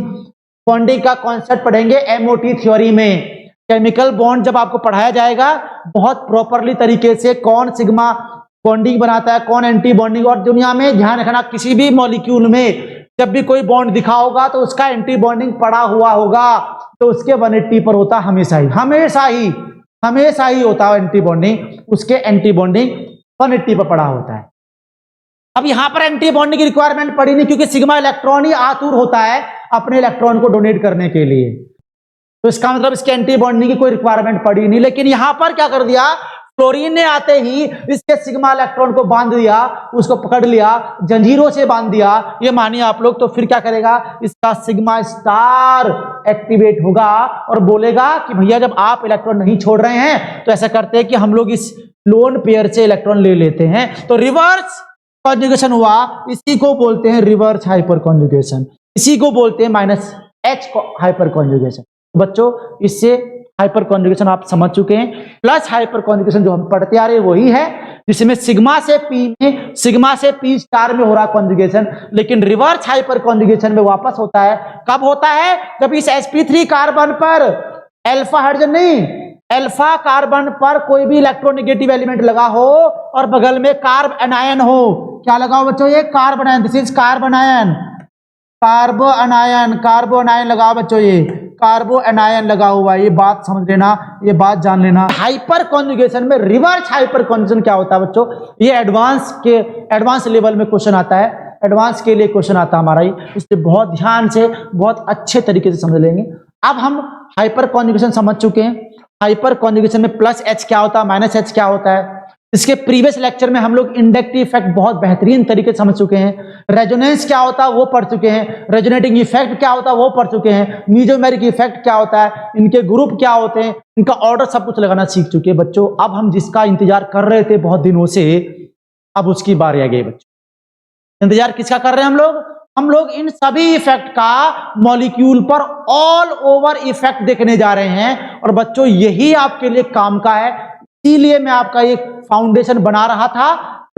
का कॉन्सेप्ट पढ़ेंगे एमओटी थ्योरी में। केमिकल बॉन्ड जब आपको पढ़ाया जाएगा बहुत प्रॉपरली तरीके से, कौन सिग्मा बॉन्डिंग बनाता है, कौन एंटी बॉन्डिंग। और दुनिया में ध्यान रखना किसी भी मॉलिक्यूल में जब भी कोई बॉन्ड दिखा होगा तो उसका एंटी बॉन्डिंग पड़ा हुआ होगा, तो उसके 180 पर होता हमेशा ही होता है एंटी बॉन्डिंग, उसके एंटी बॉन्डिंग 180 पर पड़ा होता है। अब यहां पर एंटी बॉन्डिंग की रिक्वायरमेंट पड़ी नहीं, क्योंकि सिग्मा इलेक्ट्रॉन ही आतुर होता है अपने इलेक्ट्रॉन को डोनेट करने के लिए, तो इसका मतलब इसके एंटी बॉन्डिंग की कोई रिक्वायरमेंट पड़ी नहीं। लेकिन यहां पर क्या कर दिया, फ्लोरीन ने आते ही इसके सिग्मा इलेक्ट्रॉन को बांध दिया, उसको पकड़ लिया, जंजीरों से बांध दिया, ये मानिए आप लोग। तो फिर क्या करेगा, इसका सिग्मा स्टार एक्टिवेट होगा और बोलेगा कि भैया जब आप इलेक्ट्रॉन नहीं छोड़ रहे हैं तो ऐसा करते हैं कि हम लोग इस लोन पेयर से इलेक्ट्रॉन ले लेते हैं। तो रिवर्स कॉन्जुगेशन हुआ, इसी को बोलते हैं रिवर्स हाइपर कॉन्जुगेशन, इसी को बोलते हैं -H हाइपर कॉन्जुगेशन। बच्चों इससे हाइपर कॉन्जुगेशन आप समझ चुके हैं। प्लस हाइपर कॉन्जुगेशन जो हम पढ़ते आ रहे हैं वही है जिसमें सिग्मा से पी स्टार में हो रहा कॉन्जुगेशन, लेकिन रिवर्स हाइपर कॉन्जुगेशन में वापस होता है। कब होता है? जब इस sp3 कार्बन पर अल्फा हाइड्रोजन नहीं, अल्फा कार्बन पर कोई भी इलेक्ट्रोनेगेटिव एलिमेंट लगा हो और बगल में कार्ब एनायन हो। क्या लगा हो बच्चों? ये carbon ion, this is carbon ion, कार्बो anion लगा बच्चों, ये कार्बो एनायन लगा हुआ है। ये बात समझ लेना, ये बात जान लेना। हाइपर कॉन्जुगेशन में रिवर्स हाइपर कॉन्जुगेशन क्या होता है बच्चों? ये एडवांस लेवल में क्वेश्चन आता है, एडवांस के लिए क्वेश्चन आता है हमारा, इसलिए बहुत ध्यान से बहुत अच्छे तरीके से समझ लेंगे। अब हम हाइपर कॉन्जुगेशन समझ चुके हैं। हाइपर कॉन्जुगेशन में +H क्या होता है, -H क्या होता है, इसके प्रीवियस लेक्चर में हम लोग इंडक्टिव इफेक्ट बहुत बेहतरीन तरीके से समझ चुके हैं। रेजोनेंस क्या होता है वो पढ़ चुके हैं, रेजोनेटिंग इफेक्ट क्या होता है वो पढ़ चुके हैं, मीजोमेरिक इफेक्ट क्या होता है, इनके ग्रुप क्या होते हैं, इनका ऑर्डर सब कुछ लगाना सीख चुके हैं बच्चों। अब हम जिसका इंतजार कर रहे थे बहुत दिनों से, अब उसकी बारी आ गई बच्चों। इंतजार किसका कर रहे हैं हम लोग? हम लोग इन सभी इफेक्ट का मॉलिक्यूल पर ऑल ओवर इफेक्ट देखने जा रहे हैं। और बच्चों यही आपके लिए काम का है, इसीलिए मैं आपका एक फाउंडेशन बना रहा था,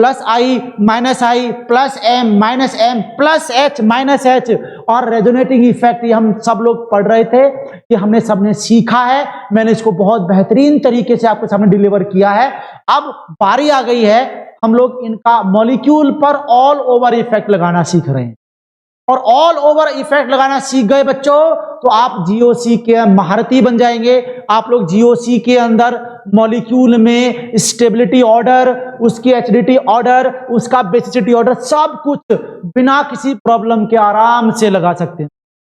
+I -I +M -M +H -H और रेजोनेटिंग इफेक्ट, ये हम सब लोग पढ़ रहे थे, ये हमने सबने सीखा है। मैंने इसको बहुत बेहतरीन तरीके से आपके सामने डिलीवर किया है। अब बारी आ गई है, हम लोग इनका मॉलिक्यूल पर ऑल ओवर इफेक्ट लगाना सीख रहे हैं। और ऑल ओवर इफेक्ट लगाना सीख गए बच्चों तो आप जीओसी के महारथी बन जाएंगे। आप लोग जीओसी के अंदर मॉलिक्यूल में स्टेबिलिटी ऑर्डर, उसकी एचडीटी ऑर्डर, उसका बेसिसिटी ऑर्डर, सब कुछ बिना किसी प्रॉब्लम के आराम से लगा सकते हैं।